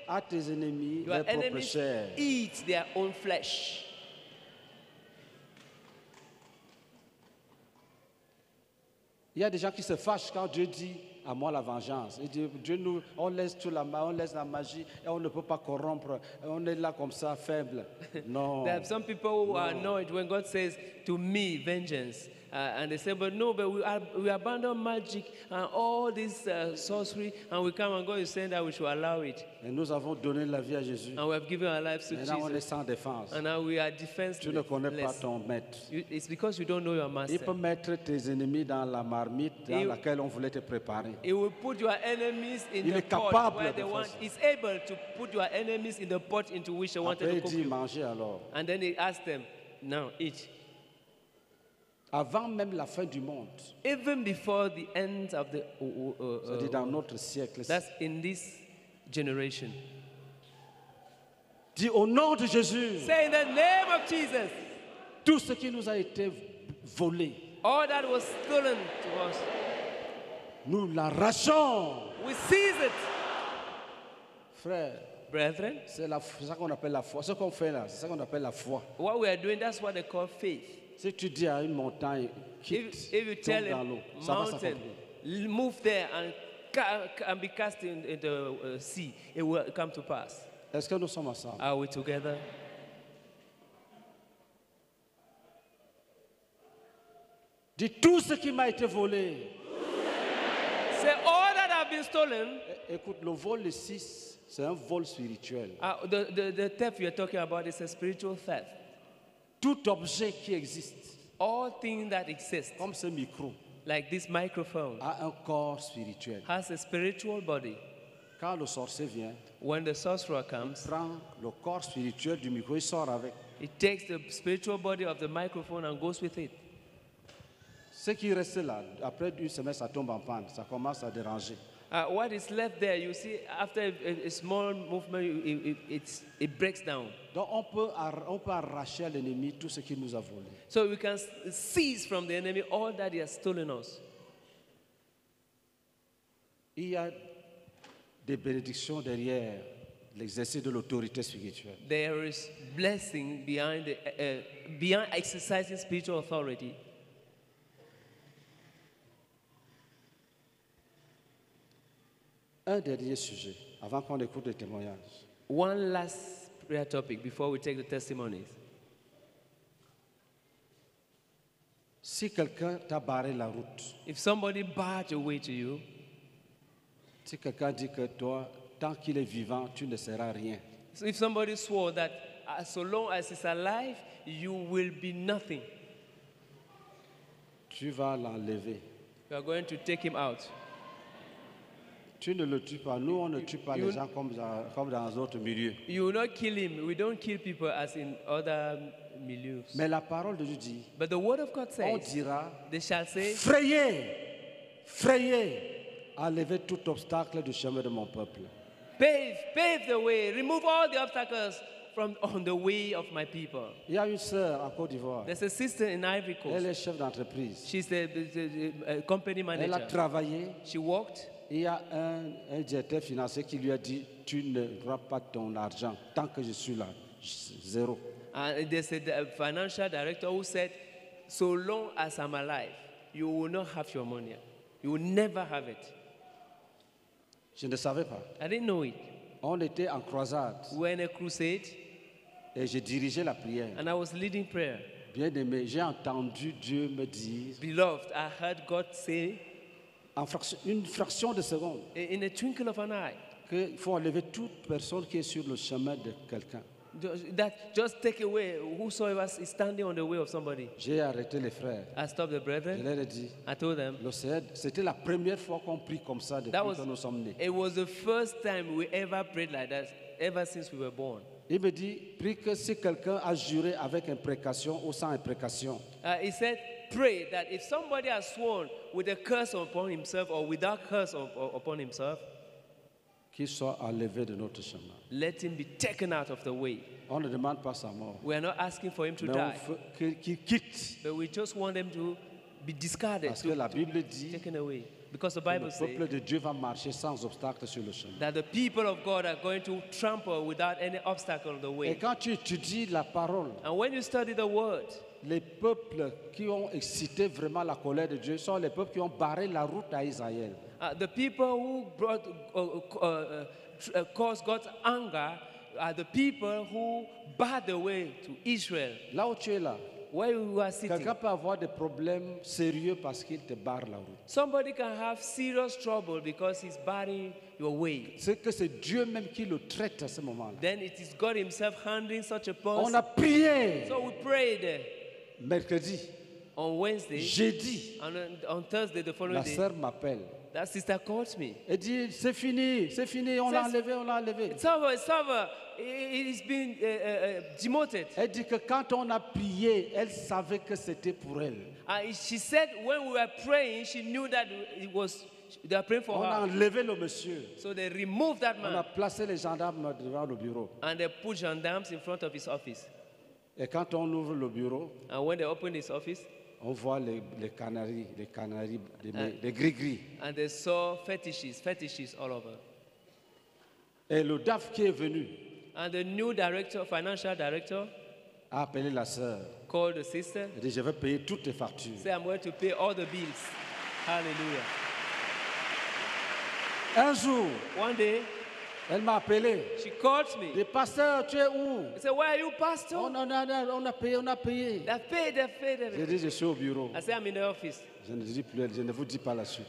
à tes ennemis your leur propre enemies chair. eat their own flesh. Il y a des gens qui se fâchent quand Dieu dit à moi la vengeance. Il dit, Dieu nous, on laisse la magie et on ne peut pas corrompre. On est là comme ça, faible. Non. There are some people who are annoyed when God says, to me, vengeance. And they say, but no, but we abandon magic and all this sorcery, and we come and God is saying that we should allow it. Et nous avons donné la vie à Jésus. And we have given our lives to Maintenant, on est Jesus. sans défense. And now we are defenseless. Tu ne connais pas ton maître. It's because you don't know your Il master. peut mettre tes ennemis dans la marmite dans Il- laquelle on voulait te préparer. He will put your enemies in Il the est pot capable where de they faire want. ça. He's able to put your enemies in the pot into which they wanted Après, to il cook dit, you. mangez alors. And then he asked them, now eat. Avant même la fin du monde, Even before the end of the c'est-à-dire dans notre siècle, that's in this generation. dis au nom de Jésus, Say in the name of Jesus, tout ce qui nous a été volé, all that was stolen to us, nous l'arrachons. we seize it. Frère, Brethren, c'est ça qu'on appelle la foi. Ce qu'on fait là, c'est ça qu'on appelle la foi. what we are doing, that's what they call faith. Si tu dis à une montagne, quitte, If you tell tombe dans a l'eau, ça va mountain, s'accomplir. move there and be cast in the sea, it will come to pass. Est-ce que nous sommes ensemble? Are we together? Dis tout ce qui m'a été volé. Say all that have been stolen. Écoute, le vol de 6, c'est un vol spirituel. The theft you're talking about is a spiritual theft. Tout objet qui existe, All things that exist, comme ce micro, like this microphone, a un corps spirituel. has a spiritual body. Quand le sorcier vient, When the sorcerer comes, prend le corps spirituel du micro, il sort avec. he takes the spiritual body of the microphone and goes with it. Ce qui reste là, après une semaine, ça tombe en panne, ça commence à déranger. What is left there, you see, after a small movement, it breaks down. Donc on peut arracher à l'ennemi tout ce qu'il nous a volé. So we can seize from the enemy all that he has stolen us. Il y a des bénédictions derrière l'exercice de l'autorité spirituelle. There is blessing beyond exercising spiritual authority. Un dernier sujet, avant qu'on écoute les témoignages. One last prayer topic before we take the testimonies. Si quelqu'un t'a barré la route, If somebody barred your way to you, si quelqu'un dit que toi, tant qu'il est vivant, tu ne seras rien, so if somebody swore that so long as he's alive, you will be nothing, tu vas l'enlever. you are going to take him out. Tu ne le tues pas. Nous, on ne tue pas You- les gens comme dans d'autres milieux. You will not kill him. We don't kill people as in other milieux. Mais la parole de Dieu dit, But the word of God on says, dira, they shall say, frayez, enlevez tout obstacle du chemin de mon peuple. pave the way, remove all the obstacles from on the way of my people. Il y a une sœur en Côte d'Ivoire. There's a sister in Ivory Elle Coast. est chef d'entreprise. She's the company Elle a manager. travaillé. She worked. Il y a un directeur financier qui lui a dit, tu ne n'auras pas ton argent tant que je suis là. Zéro. And there's a financial director who said, so long as I'm alive, you will not have your money. You will never have it. Je ne savais pas. I didn't know it. On était en croisade We were in a crusade, et je dirigeais la prière. and I was leading prayer. Bien aimé, j'ai entendu Dieu me dire, Beloved, I heard God say en une fraction de seconde, in a twinkle of an eye qu'il faut enlever toute personne qui est sur le chemin de quelqu'un. that just take away whosoever is standing on the way of somebody. J'ai arrêté les frères. I stopped the Je brethren. leur ai dit, I told them le Seigneur, c'était la première fois qu'on prie comme ça depuis that was que nous sommes nés. it was the first time we ever prayed like that ever since we were born. Il me dit, prie que si quelqu'un a juré avec imprécation ou sans imprécation, He said, pray that if somebody has sworn with a curse upon himself or without curse upon himself, qu'il soit enlevé de notre chemin. let him be taken out of the way. On ne demande pas sa mort, We are not asking for him to mais on die, veut qu'il quitte. but we just want him to be discarded, Parce que la Bible dit taken away. Because the que le Bible says peuple de Dieu va marcher sans obstacle sur le chemin. that the people of God are going to trample without any obstacle on the Et way. quand tu étudies la parole, And when you study the word, les peuples qui ont excité vraiment la colère de Dieu sont les peuples qui ont barré la route à Israël. the people who brought caused God's anger are the people who barred the way to Israel. Là où tu es là, where you are sitting. Quelqu'un peut avoir des problèmes sérieux parce qu'il te barre la route. Somebody can have serious trouble because he's barring your way. C'est que c'est Dieu même qui le traite à ce moment-là. Then it is God himself handling such a On person. a prié So we prayed mercredi, on Wednesday, jeudi. and on Thursday, the following La day, sœur m'appelle. that sister calls me. Elle dit, c'est fini, on l'a enlevé, on l'a enlevé. It's over, it's over. It's been demoted. Elle dit que quand on a prié, elle savait que c'était pour elle. And she said when we were praying, she knew that they were praying for On a her. enlevé le monsieur. So they removed that On a man placé les gendarmes devant le bureau. and they put gendarmes in front of his office. Et quand on ouvre le bureau, And when they opened his office, on voit les canaris, les gris-gris. and they saw fetishes all over. Et le DAF qui est venu And the new director, financial director, a appelé la sœur. called the sister, Elle dit, je vais payer toutes tes factures. said, I'm going to pay all the bills. Hallelujah. Un jour, One day, elle m'a appelé. she called Elle me. dit, pasteur, tu es où? I said, where are you, pastor? On a payé. They've paid. J'ai dit, je suis au bureau. I said, I'm in the office. Je ne vous dis pas la suite.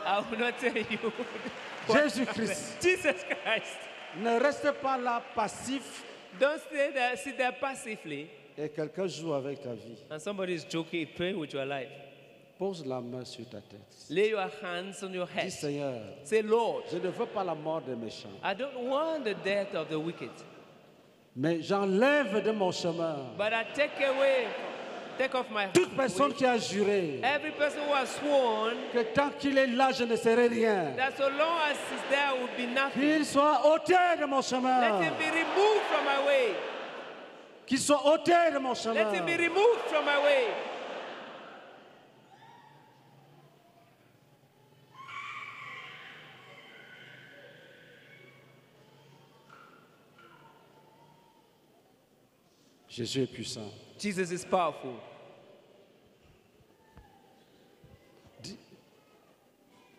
I will not tell you. Jésus-Christ, Jesus Christ. ne reste pas là passif Don't stay there, sit there passively, et quelqu'un joue avec ta vie. and somebody is joking, playing with your life. Pose la main sur ta tête. Lay your hands on your Dis, head. Seigneur, Say, Lord, je ne veux pas la mort des méchants, I don't want the death of the wicked, mais j'enlève de mon chemin but I take off my toute personne way. qui a juré Every person who has sworn que tant qu'il est là, je ne serai rien. that so long as he's there will be nothing. Qu'il soit ôté de mon Let chemin. him be removed from my way. Qu'il soit ôté de mon chemin. Let him be removed from my way. Jésus est puissant. Jesus is powerful.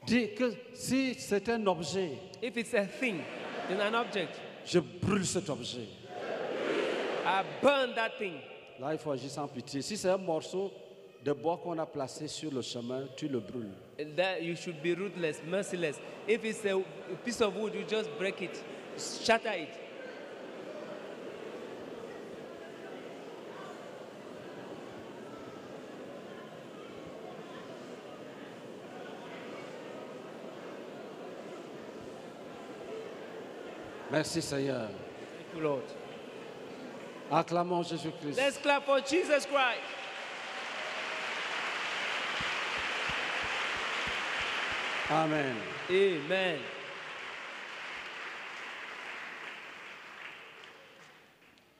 Dis que si c'est un objet, If it's a thing, then an object, je brûle cet objet. I burn that thing. Là, il faut agir sans pitié. Si c'est un morceau de bois qu'on a placé sur le chemin, tu le brûles. And that you should be ruthless, merciless. If it's a piece of wood, you just break it, shatter it. Merci Seigneur. Thank you, Lord. Acclamons Jésus-Christ. Let's clap for Jesus Christ. Amen. Amen.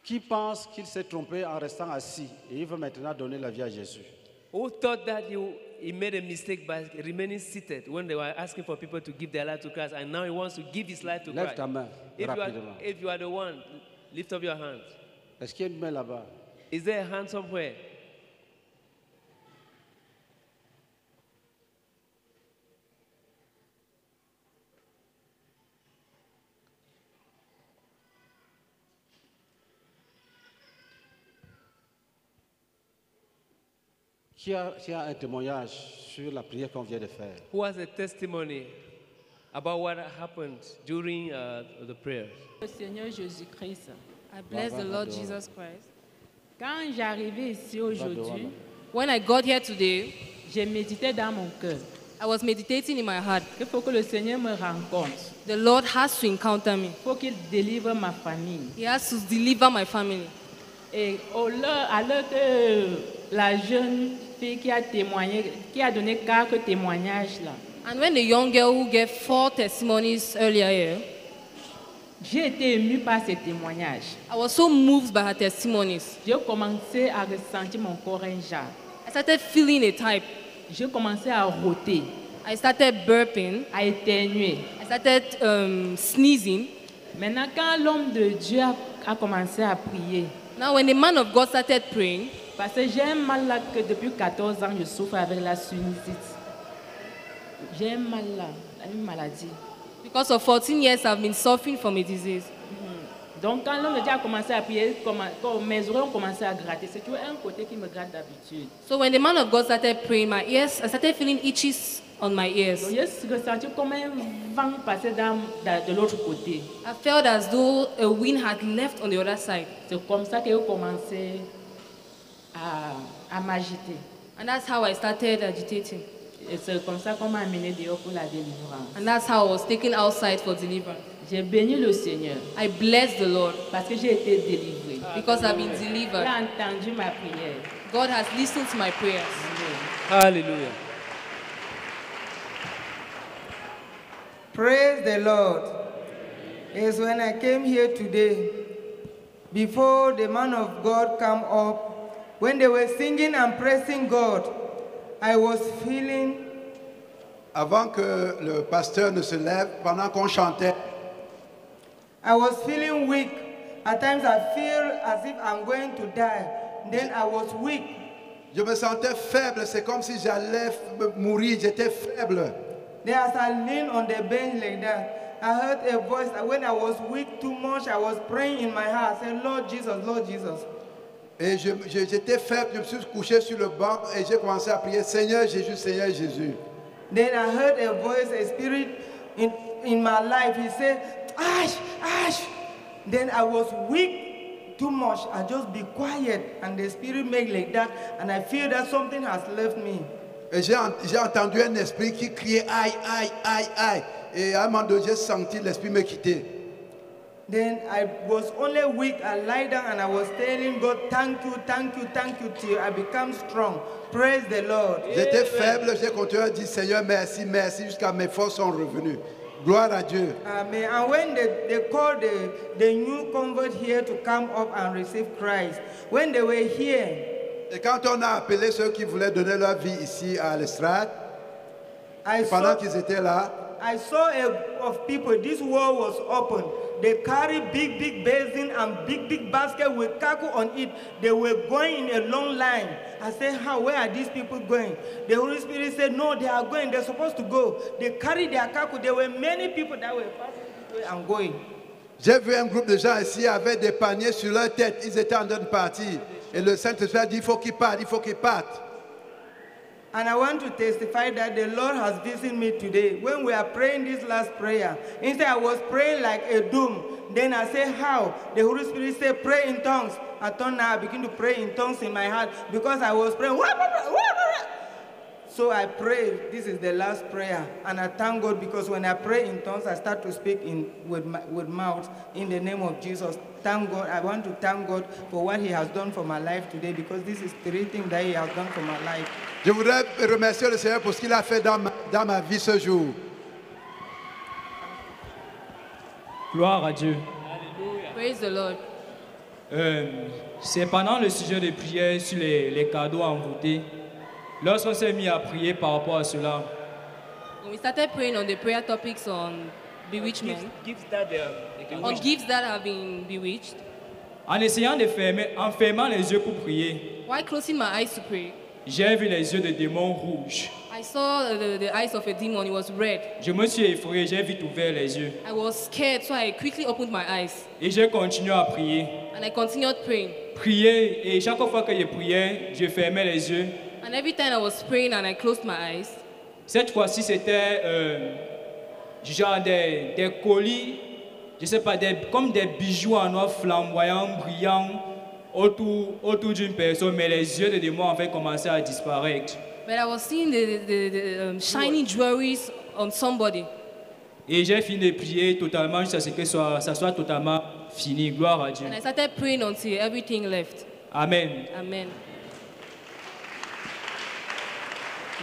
Qui pense qu'il s'est trompé en restant assis et il veut maintenant donner la vie à Jésus? Who thought that he made a mistake by remaining seated when they were asking for people to give their life to Christ, and now he wants to give his life to Lève Christ? ta main rapidement. If you are the one, lift up your hand. Est-ce qu'il y a une main là-bas? Is there a hand somewhere? Qui a un témoignage sur la prière qu'on vient de faire? Who has a testimony about what happened during the prayer? Le Seigneur Jésus-Christ. I bless the Lord Jesus Christ. Quand j'arrivais ici aujourd'hui, When I got here today, j'ai médité dans mon cœur I was meditating in my heart. qu'il faut que le Seigneur me rencontre. The Lord has to encounter me. Il faut qu'il délivre ma famille. He has to deliver my family. Et à l'heure que la jeune fille qui a témoigné, qui a donné quelques témoignages là, And when the young girl who gave 4 testimonies earlier here, j'ai été ému par ces témoignages. I was so moved by her testimonies. J'ai commencé à ressentir mon corps un genre. I started feeling a type. J'ai commencé à rôter, I started burping. à éternuer. I started sneezing. Maintenant, quand l'homme de Dieu a commencé à prier, Now, when the man of God started praying, parce que j'ai un mal là que depuis 14 ans, je souffre avec la sinusite. J'ai un mal là, une maladie. because of 14 years I've been suffering from a disease. Donc quand l'homme de Dieu a commencé à prier, quand mes oreilles ont commencé à gratter, c'est toujours un côté qui me gratte d'habitude. So when the man of God started praying, my ears, I started feeling itches on my ears. Donc j'ai ressenti comme un vent passer de l'autre côté. I felt as though a wind had left on the other side. C'est comme ça que j'ai commencé à m'agiter. And that's how I started agitating. Et c'est comme ça qu'on m'a amené dehors pour la délivrance. And that's how I was taken outside for deliverance. J'ai béni le Seigneur I blessed the Lord parce que j'ai été délivré. because I've been Il delivered. a entendu ma prière. God has listened to my prayers. Hallelujah. Praise the Lord. Yes, when I came here today, before the man of God came up, when they were singing and praising God, I was feeling. Avant que le pasteur ne se lève, pendant qu'on chantait, I was feeling weak. At times I feel as if I'm going to die. Then I was weak. je me sentais faible. C'est comme si j'allais mourir. J'étais faible. Then as I leaned on the bench like that, I heard a voice. When I was weak too much, I was praying in my heart. I said, Lord Jesus, Lord Jesus. Et j'étais faible. Je me suis couché sur le banc et j'ai commencé à prier, Seigneur Jésus, Seigneur Jésus. Then I heard a voice, a spirit in my life. He said, Ash, Ash. Then I was weak too much. I just be quiet. And the spirit made like that. And I feel that something has left me. Et j'ai entendu un esprit qui criait aïe, aïe, aïe, aïe. Et à un moment donné, j'ai senti l'esprit me quitter. Then I was only weak. I lie down and I was telling God, thank you, thank you, thank you, till I become strong. Praise the Lord. J'étais faible, j'ai continué à dire Seigneur, merci, merci, jusqu'à mes forces sont revenues. Gloire à Dieu. Amen. And when they called the new convert here to come up and receive Christ, when they were here, Et quand on a appelé ceux qui voulaient donner leur vie ici à l'estrade, pendant qu'ils étaient là, I saw of people, this wall was open. They carry big basin and big basket with kaku on it. They were going in a long line. I said, how, where are these people going? The Holy Spirit said, no, they are going. They're supposed to go. They carry their kaku. There were many people that were passing this way and going. j'ai vu un groupe de gens ici avec des paniers sur leur tête. Ils étaient en train de partir. Et le Saint-Esprit a dit, il faut qu'ils partent, il faut qu'ils partent. And I want to testify that the Lord has visited me today. When we are praying this last prayer, instead I was praying like a doom. Then I said, how? The Holy Spirit said, pray in tongues. I thought now I begin to pray in tongues in my heart because I was praying. So I prayed. This is the last prayer. And I thank God because when I pray in tongues, I start to speak with mouth in the name of Jesus. Thank God. I want to thank God for what He has done for my life today because this is three things that He has done for my life. Je voudrais remercier le Seigneur pour ce qu'il a fait dans ma vie ce jour. Gloire à Dieu. Praise the Lord. C'est pendant le sujet de prière sur les cadeaux envoûtés, lorsqu'on s'est mis à prier par rapport à cela, When we started praying on the prayer topics on bewitchment, Gifts that they can on wish. gifts that have been bewitched, en essayant en fermant les yeux pour prier, while closing my eyes to pray, j'ai vu les yeux de démons rouges. I saw the eyes of a demon. It was red. Je me suis effrayé, j'ai vite ouvert les yeux. I was scared, so I quickly opened my eyes Et j'ai continué à prier. and I continued praying. Prier, et chaque fois que je priais, je fermais les yeux. And every time I was praying and I closed my eyes, Cette fois-ci, c'était du genre des colis, je sais pas, comme des bijoux en or flamboyants, brillants, autour d'une personne, mais les yeux de démons avaient commencé à disparaître. but I was seeing the shiny jewelries on somebody. Et j'ai fini de prier totalement jusqu'à ce que ça soit totalement fini. Gloire à Dieu. And I started praying until everything left. Amen. Amen.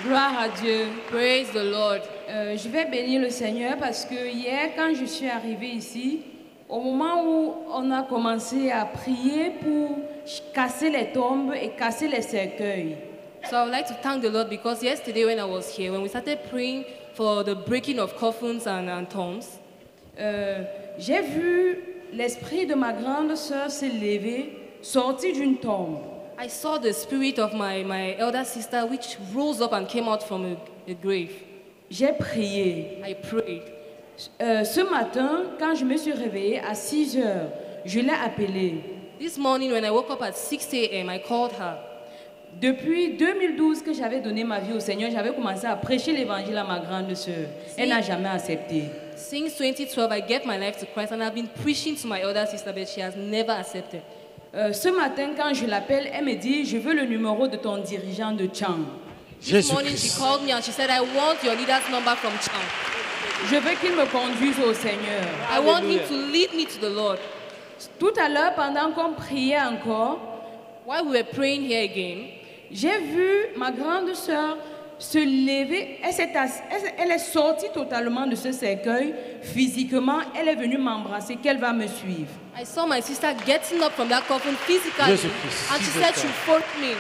Gloire à Dieu. Praise the Lord. Je vais bénir le Seigneur parce que hier, quand je suis arrivée ici, au moment où on a commencé à prier pour casser les tombes et casser les cercueils, So I would like to thank the Lord because yesterday when I was here, when we started praying for the breaking of coffins and tombs, j'ai vu l'esprit de ma grande sœur s'élever, sortir d'une tombe. I saw the spirit of my elder sister which rose up and came out from a grave. J'ai prié. I prayed. Ce matin, quand je me suis réveillée à 6 heures, Je l'ai appelée. This morning, when I woke up at 6 a.m., I called her. Depuis 2012 que j'avais donné ma vie au Seigneur, j'avais commencé à prêcher l'évangile à ma grande sœur. Elle n'a jamais accepté. Since 2012, I gave my life to Christ and I've been preaching to my elder sister, but she has never accepted. Ce matin, quand je l'appelle, elle me dit, je veux le numéro de ton dirigeant de Chang. This morning, she called me and she said, I want your leader's number from Chang. Je veux qu'il me conduise au Seigneur. I want him to lead me to the Lord. Tout à l'heure, pendant qu'on priait encore, while we were praying here again, j'ai vu ma grande sœur se lever. Elle est sortie totalement de ce cercueil. Physiquement, elle est venue m'embrasser, qu'elle va me suivre. I saw my sister getting up from that coffin physically, and she said she followed me.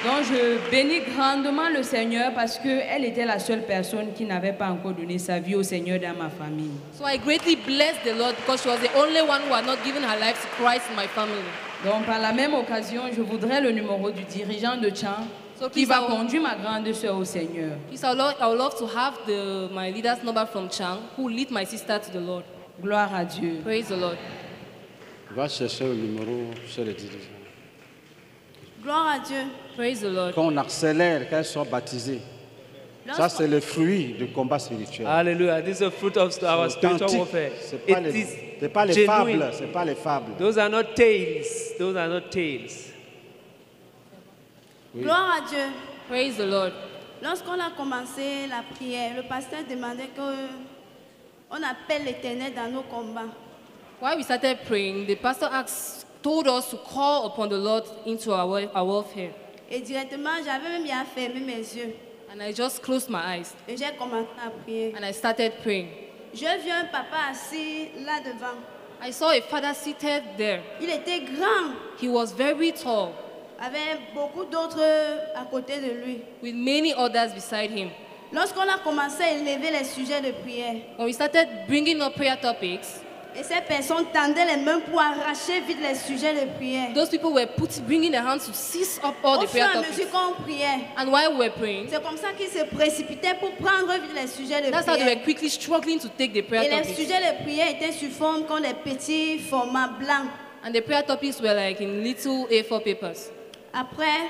Donc je bénis grandement le Seigneur parce qu'elle était la seule personne qui n'avait pas encore donné sa vie au Seigneur dans ma famille. So I greatly bless the Lord because she was the only one who had not given her life to Christ in my family. Donc par la même occasion, je voudrais le numéro du dirigeant de Chang qui va conduire ma grande sœur au Seigneur. Please, I would love to have my leader's number from Chang who lead my sister to the Lord. Gloire à Dieu. Praise the Lord. Va chercher le numéro chez le dirigeant. Gloire à Dieu. Praise the Lord. Qu'on accélère, qu'elles soient baptisées. Ça, c'est le fruit du combat spirituel. Hallelujah. This is the fruit of our spiritual warfare. Ce n'est pas les fables. C'est pas les fables. Those are not tales. Those are not tales. Oui. Gloire à Dieu. Praise the Lord. Lorsqu'on a commencé la prière, le pasteur demandait qu'on appelle l'Éternel dans nos combats. While we started praying, the pastor told us to call upon the Lord into our warfare. Et directement, j'avais même bien fermé mes yeux. And I just closed my eyes. Et j'ai commencé à prier. And I started praying. J'ai vu un papa assis là devant. I saw a father seated there. Il était grand. He was very tall. Avec beaucoup d'autres à côté de lui. With many others beside him. Lorsqu'on a commencé à élever les sujets de prière. When we started bringing up prayer topics. Et ces personnes tendaient les mains pour arracher vite les sujets de prière. Those people were bringing their hands to seize up all the prayer topics. Au fur et à mesure qu'on priait. And while we were praying, c'est comme ça qu'ils se précipitaient pour prendre vite les sujets de prière. That's how they were quickly struggling to take the prayer topics. Et les sujets de prière étaient sous forme comme des petits formats blancs. And the prayer topics were like in little A4 papers. Après,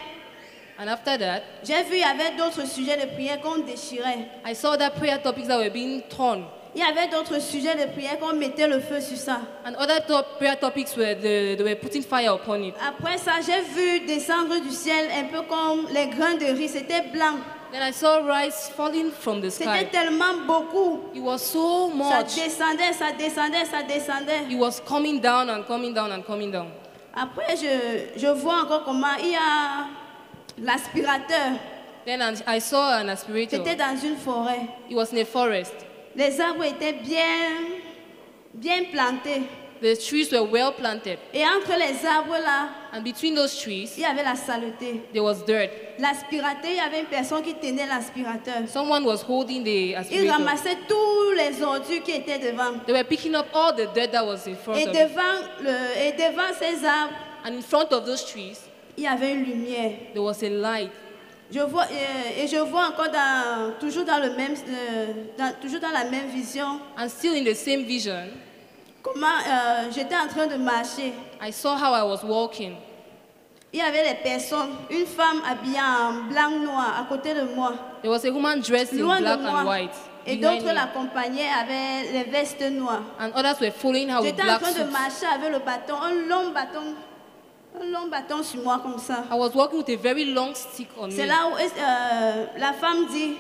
and after that, j'ai vu il y avait d'autres sujets de prière qu'on déchirait. I saw that prayer topics that were being torn. Il y avait d'autres sujets de prière qu'on mettait le feu sur ça. And other prayer topics were they were putting fire upon it. Après ça, j'ai vu descendre du ciel un peu comme les grains de riz, c'était blanc. Then I saw rice falling from the sky. C'était tellement beaucoup. It was so much. Ça descendait, ça descendait, ça descendait. It was coming down and coming down and coming down. Après, je vois encore comment il y a l'aspirateur. Then I saw an aspirator. C'était dans une forêt. It was in a forest. Les arbres étaient bien plantés. The trees were well planted. Et entre les arbres là, and between those trees, il y avait la saleté. There was dirt. L'aspirateur, il y avait une personne qui tenait l'aspirateur. Someone was holding the aspirator. Il ramassait tous les ordures qui étaient devant. They were picking up all the dirt that was in front et of devant ces arbres, and in front of those trees, il y avait une lumière. There was a light. Je vois encore toujours dans la même vision. And still in the same vision. Comment j'étais en train de marcher. I saw how I was walking. Il y avait des personnes, une femme habillée en blanc noir à côté de moi. There was a woman dressed in black and white. Et d'autres l'accompagnaient avec les vestes noires. And others were following her with black suits. J'étais en train de marcher avec le bâton, un long bâton sur moi comme ça. I was walking with a very long stick on me. C'est là où la femme dit.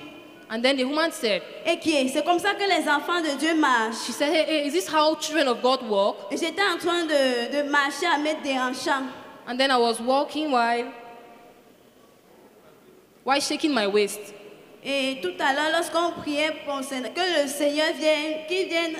And then the woman said, c'est comme ça que les enfants de Dieu marchent. She said, hey, is this how children of God walk? Et j'étais en train de marcher à mettre des hanchants. And then I was walking while shaking my waist. Et tout à l'heure, lorsqu'on priait pour que le Seigneur vienne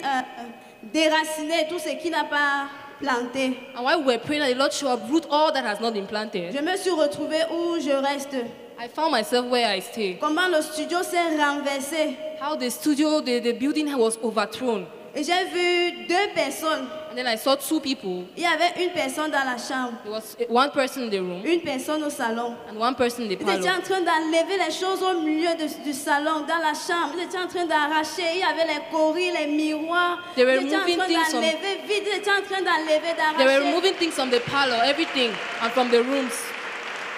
déraciner tout ce qu'il n'a pas planté. And while we were praying, the Lord should uproot all that has not been planted. Je me suis retrouvée où je reste. I found myself where I stay. Comment le studio s'est renversé. How the studio, the building was overthrown. Et j'ai vu deux personnes. And then I saw two people. Il y avait une personne dans la chambre, There was one person in the room une personne au salon. and one person in the Ils étaient parlor. en train d'enlever les choses au milieu du salon, dans la chambre. Ils étaient en train d'arracher. Il y avait les coris, les miroirs. They were Ils étaient en moving train things from- d'enlever vite. Ils étaient en train d'enlever, They were d'arracher. moving things from the parlor, everything, and from the rooms.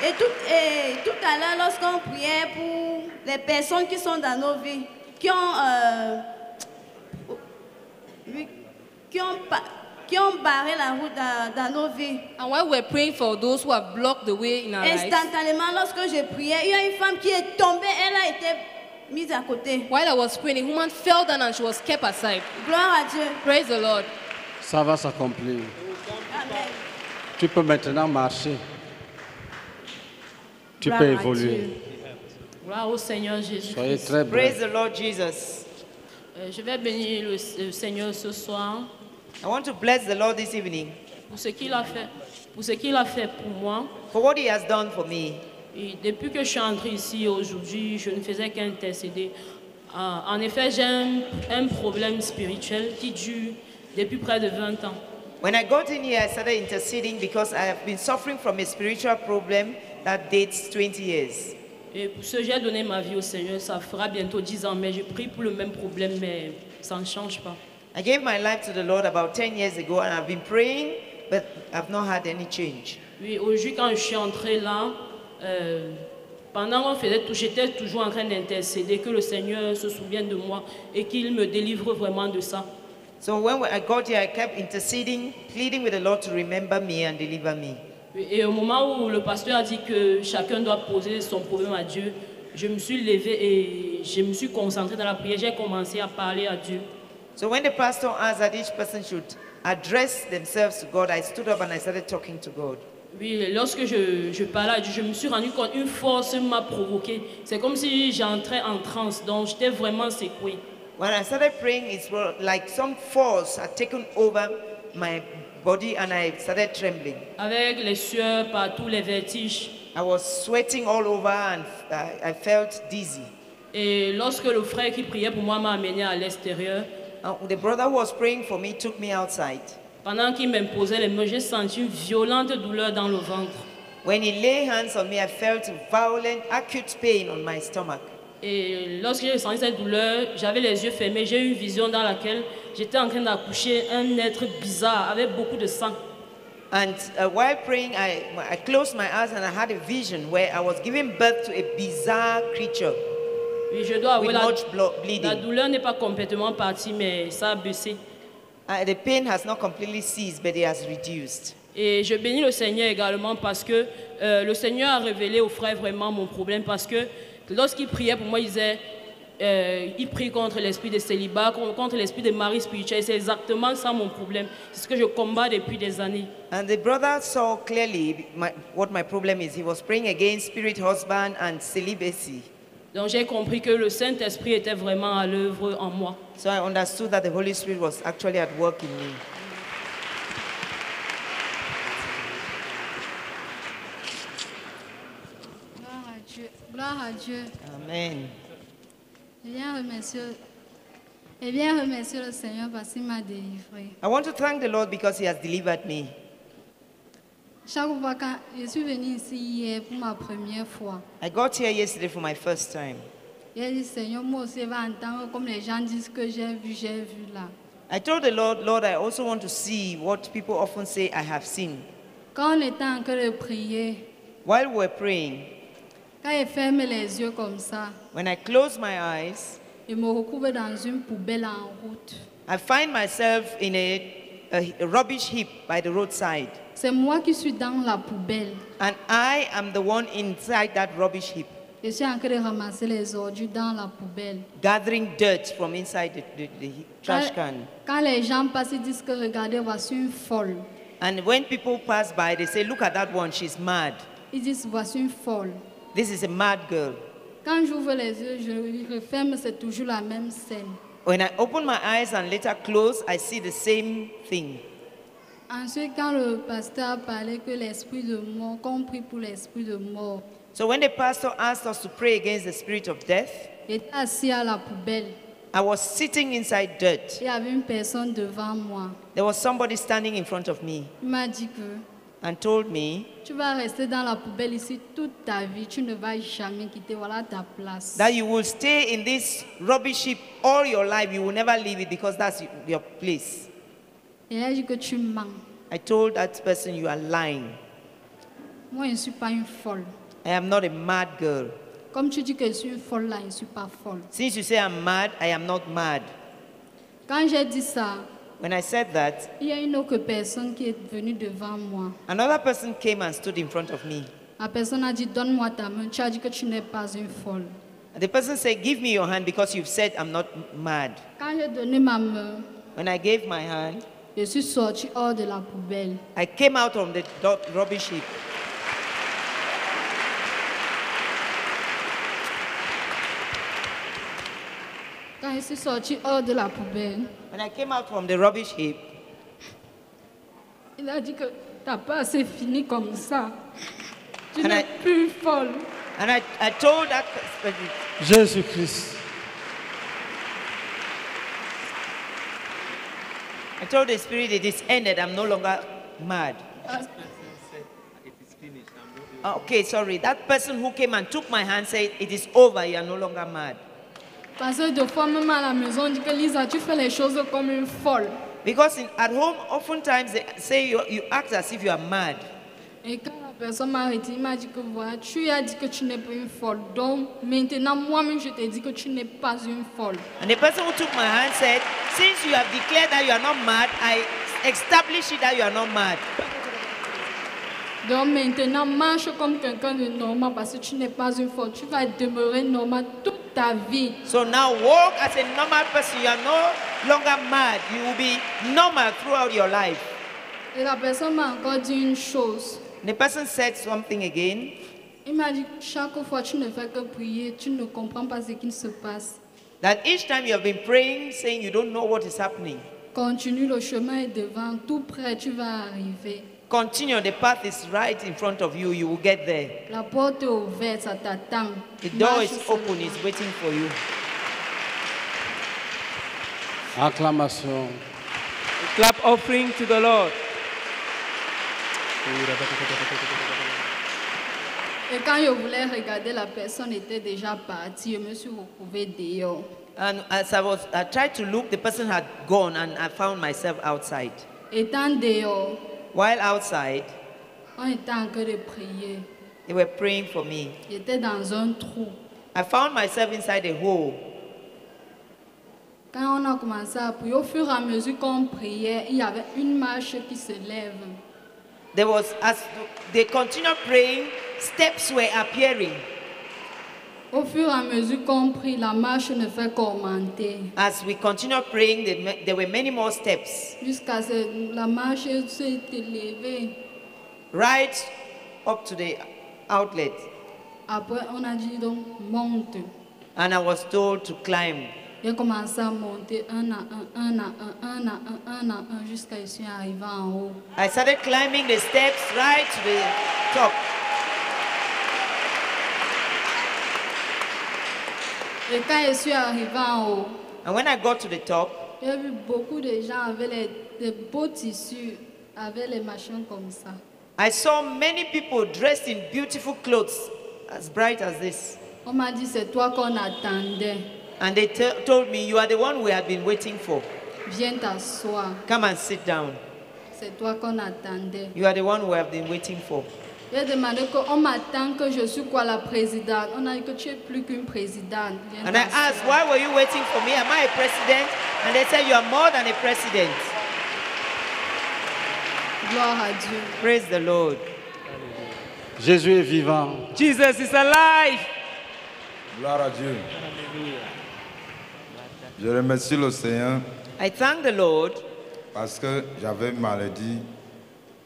Et tout à l'heure, lorsqu'on priait pour les personnes qui sont dans nos vies, qui ont barré la route dans nos vies. And while we were praying for those who have blocked the way in our lives, Instantanément, lorsque je priais, il y a une femme qui est tombée, elle a été mise à côté. while I was praying, a woman fell down and she was kept aside. Gloire à Dieu. Praise the Lord. Ça va s'accomplir. Amen. Tu peux maintenant marcher. Tu Gloire peux à évoluer. Dieu. Gloire au Seigneur Soyez Jésus-Christ. très Praise bref. the Lord Jesus. Je vais bénir le Seigneur ce soir I want to bless the Lord this evening pour ce qu'il a fait, pour moi. for what He has done for me. Et depuis que je suis entrée ici aujourd'hui, je ne faisais qu'intercéder. En effet, j'ai un problème spirituel qui dure depuis près de 20 ans. When I got in here, I started interceding because I have been suffering from a spiritual problem that dates 20 years. Et pour ce, j'ai donné ma vie au Seigneur. Ça fera bientôt 10 ans, mais je prie pour le même problème, mais ça ne change pas. I gave my life to the Lord about 10 years ago and I've been praying, but I've not had any change. Oui, aujourd'hui, quand je suis entrée là, pendant qu'on faisait tout, j'étais toujours en train d'intercéder, que le Seigneur se souvienne de moi et qu'il me délivre vraiment de ça. So when I got here, I kept interceding, pleading with the Lord to remember me and deliver me. Et au moment où le pasteur a dit que chacun doit poser son problème à Dieu, je me suis levée et je me suis concentrée dans la prière. J'ai commencé à parler à Dieu. So when the pastor asked that each person should address themselves to God, I stood up and I started talking to God. Oui, lorsque je parlais à Dieu, je me suis rendu compte qu'une force m'a provoqué. C'est comme si j'entrais en transe, donc j'étais vraiment secouée. When I started praying, it's like some force had taken over my body and I started trembling. Avec les sueurs partout, les vertiges. I was sweating all over and I felt dizzy. Et lorsque le frère qui priait pour moi m'a amené à l'extérieur, The brother who was praying for me took me outside. pendant qu'il m'imposait les mains, j'ai senti une violente douleur dans le ventre. When he lay hands on me, I felt violent, acute pain on my stomach. Et lorsque j'ai senti cette douleur, j'avais les yeux fermés, j'ai eu une vision dans laquelle j'étais en train d'accoucher un être bizarre avec beaucoup de sang. And while praying, I closed my eyes and I had a vision where I was giving birth to a bizarre creature. Et je dois avouer, with much bleeding. la douleur n'est pas complètement partie, mais ça a baissé. The pain has not completely ceased, but it has reduced. Et je bénis le Seigneur également parce que le Seigneur a révélé aux frères vraiment mon problème, parce que lorsqu'il priait pour moi, il disait, il prie contre l'esprit de célibat, contre l'esprit de mari spirituel. C'est exactement ça mon problème. C'est ce que je combats depuis des années. And the brother saw clearly what my problem is. He was praying against spirit husband and celibacy. Donc j'ai compris que le Saint-Esprit était vraiment à l'œuvre en moi. So I understood that the Holy Spirit was actually at work in me. Gloire à Dieu. Gloire à Dieu. Amen. Et bien remercier le Seigneur parce qu'il m'a délivré. I want to thank the Lord because He has delivered me. Chaque fois quand je suis venue ici hier pour ma première fois, I got here yesterday for my first time. j'ai dit Seigneur, moi aussi je vais entendre comme les gens disent que j'ai vu là. I told the Lord, Lord, I also want to see what people often say I have seen. Quand on était en train de prier, While we were praying, quand je ferme les yeux comme ça, when I close my eyes, je me retrouve dans une poubelle en route. I find myself in a rubbish heap by the roadside. C'est moi qui suis dans la poubelle. And I am the one inside that rubbish heap, Je suis en train de ramasser les ordures dans la poubelle. gathering dirt from inside the trash can. Quand les gens passent, ils disent que regardez, voici une folle. And when people pass by, they say, look at that one, she's mad. Ils disent voici une folle. This is a mad girl. Quand j'ouvre les yeux, je referme, c'est toujours la même scène. When I open my eyes and later close, I see the same thing. Ensuite, quand le pasteur a parlé que l'esprit de mort, qu'on prie pour l'esprit de mort, So when the pastor asked us to pray against the spirit of death, il était assis à la poubelle. I was sitting inside dirt. Il y avait une personne devant moi. There was somebody standing in front of me Il m'a dit que and told me tu vas rester dans la poubelle ici toute ta vie. Tu ne vas jamais quitter. Voilà ta place. that you will stay in this rubbish heap all your life. You will never leave it because that's your place. Et il a dit que tu mens. I told that person, you are lying. Moi, je ne suis pas une folle. I am not a mad girl. Comme tu dis que je suis une folle là, je ne suis pas folle. Since you say I'm mad, I am not mad. Quand j'ai dit ça, When I said that, il y a une autre personne qui est venue devant moi. another person came and stood in front of me. La personne a dit, donne-moi ta main. Tu as dit que tu n'es pas une folle. And the person said, give me your hand because you've said I'm not mad. Quand j'ai donné ma main, When I gave my hand, je suis sortie hors de la poubelle. I came out from the rubbish heap. Quand je suis sortie hors de la poubelle, When I came out from the rubbish heap, il a dit que t'as pas assez fini comme ça. Tu And n'es I- plus folle. and I told that person, Jésus-Christ. I told the spirit it is ended, I'm no longer mad. Okay, sorry. That person who came and took my hand said, it is over, you are no longer mad. Parce que deux fois même à la maison, on dit que Lisa, tu fais les choses comme une folle. Because at home, oftentimes they say you act as if you are mad. Et quand la personne m'a arrêté, il m'a dit que voilà, tu as dit que tu n'es pas une folle. Donc maintenant, moi-même, je te dis que tu n'es pas une folle. And the person who took my hand said, since you have declared that you are not mad, I establish it that you are not mad. Donc maintenant, marche comme quelqu'un de normal parce que tu n'es pas une folle. Tu vas demeurer normal toute ta vie. So now walk as a normal person. You are no longer mad. You will be normal throughout your life. Et la personne m'a encore dit une chose. The person said something again. Il m'a dit, chaque fois tu ne fais que prier, tu ne comprends pas ce qui se passe. That each time you have been praying, saying you don't know what is happening. Continue, le chemin est devant, tout près, tu vas arriver. Continue, the path is right in front of you. You will get there. La porte est ouverte, ça t'attend. The door Marche is sur open, it's waiting for you. Acclamation. Clap offering to the Lord. Et quand je voulais regarder, la personne était déjà partie. Je me suis retrouvée dehors. And as I tried to look, the person had gone, and I found myself outside. Étant dehors, While outside, on était en train de prier. they were praying for me. J'étais dans un trou. I found myself inside a hole. Quand on a commencé à prier, au fur et à mesure qu'on priait, il y avait une marche qui se lève. There was, as they continued praying, steps were appearing. Au fur et à mesure qu'on prie, la marche ne fait qu'augmenter. As we continued praying, there were many more steps. Jusqu'à ce que la marche s'est élevée. Right up to the outlet. Après, on a dit donc, monte. And I was told to climb. J'ai commencé à monter un à un, jusqu'à ce que je suis arrivée en haut. I started climbing the steps right to the top. Et quand je suis arrivée en haut, And when I got to the top, j'ai vu beaucoup de gens avec des beaux tissus, avec les machins comme ça. I saw many people dressed in beautiful clothes, as bright as this. On m'a dit, c'est toi qu'on attendait. And they told me, you are the one we had been waiting for. Viens t'asseoir. Come and sit down. C'est toi qu'on attendait. You are the one we have been waiting for. J'ai demandé qu'on m'attend que je suis quoi la présidente. On a dit que tu es plus qu'une présidente. Viens And I t'asseoir. asked, why were you waiting for me? Am I a president? And they said, you are more than a president. Gloire à Dieu. Praise the Lord. Jésus est vivant. Jesus is alive. Gloire à Dieu. Je remercie le Seigneur I thank the Lord parce que j'avais une maladie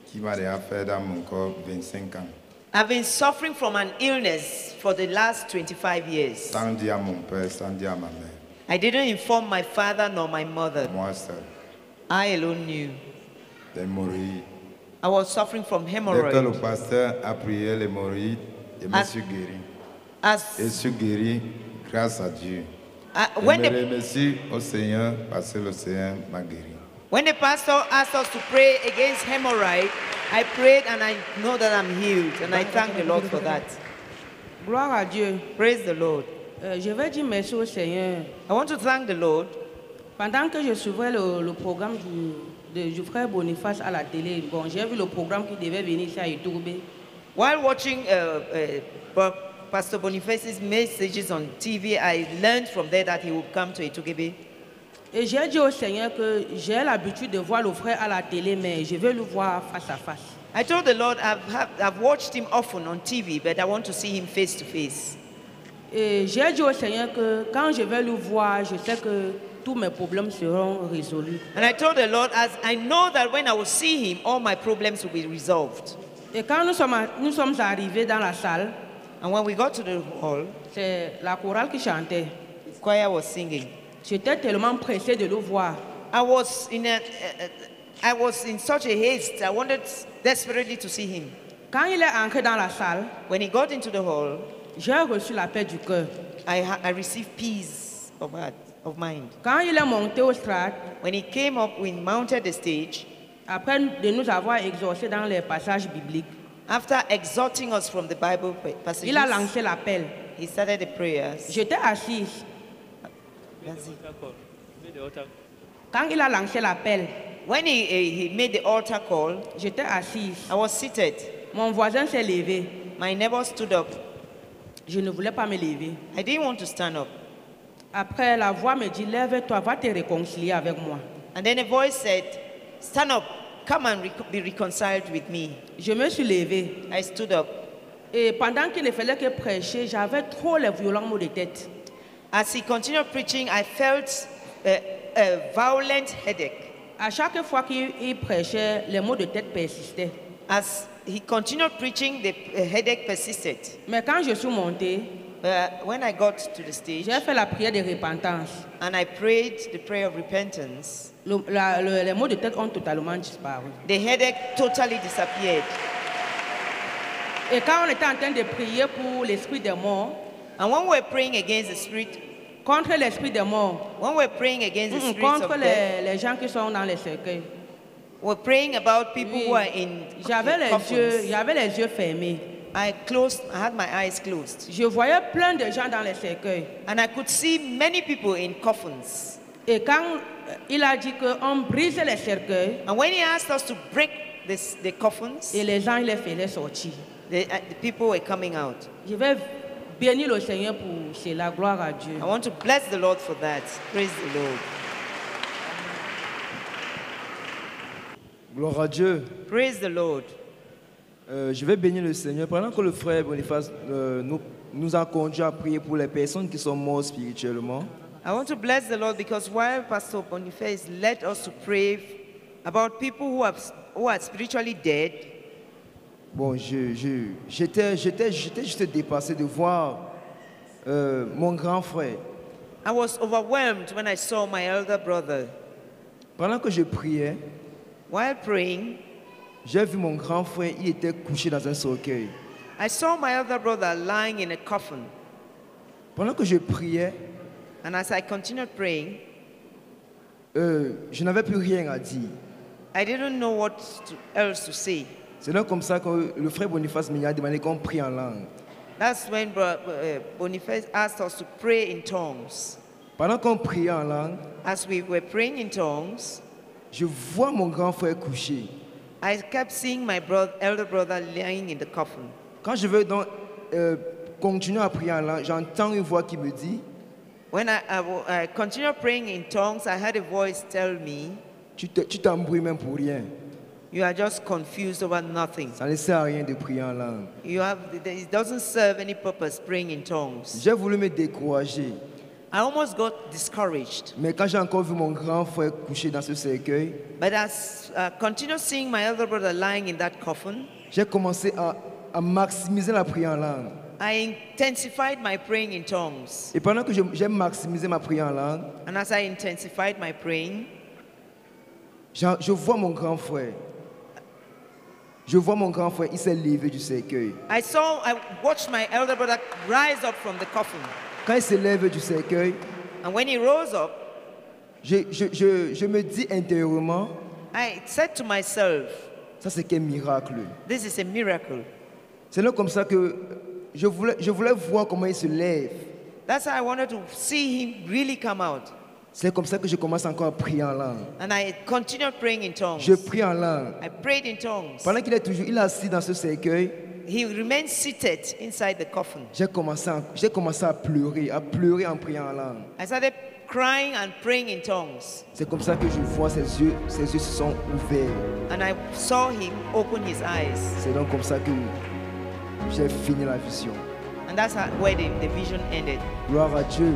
qui m'a déjà fait dans mon corps 25 ans. I've been suffering from an illness for the last 25 years. Sans dire à mon père, sans dire à ma mère. I didn't inform my father nor my mother. Moi seul. I alone knew. L'hémorroïde. I was suffering from Dès que le hemorrhoid. pasteur a prié l'hémorroïde, je me As- suis guéri. As, Je suis guéri grâce à Dieu. Je when, me the, remercie au Seigneur parce que le Seigneur m'a guéri. when the pastor asked us to pray against hemorrhoid, I prayed and I know that I'm healed. And I thank the Lord for that. Gloire à Dieu. Praise the Lord. Je vais dire merci au Seigneur. I want to thank the Lord. Pendant que je suivais le programme du frère Boniface à la télé, bon, j'ai vu le programme qui devait venir ici à Itourbe. While watching Pastor Boniface's messages on TV, I learned from there that he would come to Itugebe. Et j'ai dit au Seigneur que j'ai l'habitude de voir le frère à la télé, mais je veux le voir face à face. I told the Lord I've watched him often on TV, but I want to see him face to face. Et j'ai dit au Seigneur que quand je vais le voir, je sais que tous mes problèmes seront résolus. And I told the Lord, as I know that when I will see him, all my problems will be resolved. Et quand nous sommes arrivés dans la salle, and when we got to the hall, c'est la chorale qui chantait. The choir was singing. J'étais tellement pressé de le voir. I was in such a haste. I wanted desperately to see him. Quand il est entré dans la salle, when he got into the hall, j'ai reçu la paix du cœur. I received peace of heart, of mind. Quand il est monté au stade, when he came up, we mounted the stage. Après de nous avoir exhortés dans les passages bibliques, after exhorting us from the Bible passages, il a lancé l'appel. He started the prayers. J'étais assise. Quand il a lancé l'appel, when he made the altar call, j'étais assise. I was seated. Mon voisin s'est levé. My neighbor stood up. Je ne voulais pas me lever. I didn't want to stand up. Après, la voix me dit, lève-toi, va te réconcilier avec moi. And then a voice said, stand up, come and be reconciled with me. Je me suis levé. I stood up. Et pendant qu'il ne fallait que prêcher, j'avais trop les violents maux de tête. As he continued preaching, I felt a violent headache. À chaque fois qu'il prêchait, les maux de tête persistaient. As he continued preaching, the headache persisted. Mais quand je suis monté, when I got to the stage, j'ai fait la prière de repentance. And I prayed the prayer of repentance. Les maux de tête ont totalement disparu. The headache totally disappeared. Et quand on était en train de prier pour l'esprit des morts, and when we were praying against the spirit, contre l'esprit des morts, when we were praying against the spirits contre of death, les gens qui sont dans les cercueils, we're praying about people who are in j'avais les yeux fermés. I had my eyes closed. Je voyais plein de gens dans les cercueils. And I could see many people in coffins. Et quand il a dit qu'on brise les cercueils, and when he asked us to break the coffins, et les gens les faisaient sortir. The people were coming out. Je vais bénir le Seigneur pour cela, gloire à Dieu. I want to bless the Lord for that. Praise the Lord. Gloire à Dieu. Praise the Lord. Je vais bénir le Seigneur. Pendant que le frère Boniface nous a conduits à prier pour les personnes qui sont mortes spirituellement. I want to bless the Lord because while Pastor Boniface led us to pray about people who are spiritually dead. Bon, j'étais juste dépassé de voir mon grand frère. I was overwhelmed when I saw my elder brother. Pendant que je priais, while praying, j'ai vu mon grand frère, il était couché dans un cercueil. I saw my elder brother lying in a coffin. Pendant que je priais, and as I continued praying, je n'avais plus rien à dire. I didn't know what else to say. C'est donc comme ça que le frère Boniface m'a demandé qu'on prie en langue. That's when Boniface asked us to pray in tongues. Pendant qu'on priait en langue, as we were praying in tongues, je vois mon grand frère couché. I kept seeing my elder brother lying in the coffin. Quand je veux donc continuer à prier en langue, j'entends une voix qui me dit. When I continued praying in tongues, I heard a voice tell me. Tu t'embrouilles même pour rien. You are just confused over nothing. Ça ne sert à rien de prier en langue. It doesn't serve any purpose praying in tongues. J'ai voulu me décourager. I almost got discouraged. Mais quand j'ai encore vu mon grand frère couché dans ce cercueil, but as I continued seeing my elder brother lying in that coffin, j'ai commencé à maximiser la prière en langue. I intensified my praying in tongues. Et pendant que j'ai maximisé ma prière en langue, and as I intensified my praying, je vois mon grand frère. Je vois mon grand frère, il s'est levé du cercueil. I watched my elder brother rise up from the coffin. Quand il se lève du cercueil, And when he rose up, je me dis intérieurement, I said to myself, ça c'est qu'un miracle. this is a miracle. C'est là comme ça que je voulais voir comment il se lève. That's how I wanted to see him really come out. C'est comme ça que je commence encore à prier en langue. And I continued praying in tongues. Je prie en langue. I prayed in tongues. Pendant qu'il est assis dans ce cercueil, He remained seated inside the coffin. j'ai commencé à pleurer en priant en langue. I started crying and praying in tongues. C'est comme ça que je vois ses yeux se sont ouverts. And I saw him open his eyes. C'est donc comme ça que j'ai fini la vision. And that's where the vision ended. Gloire à Dieu.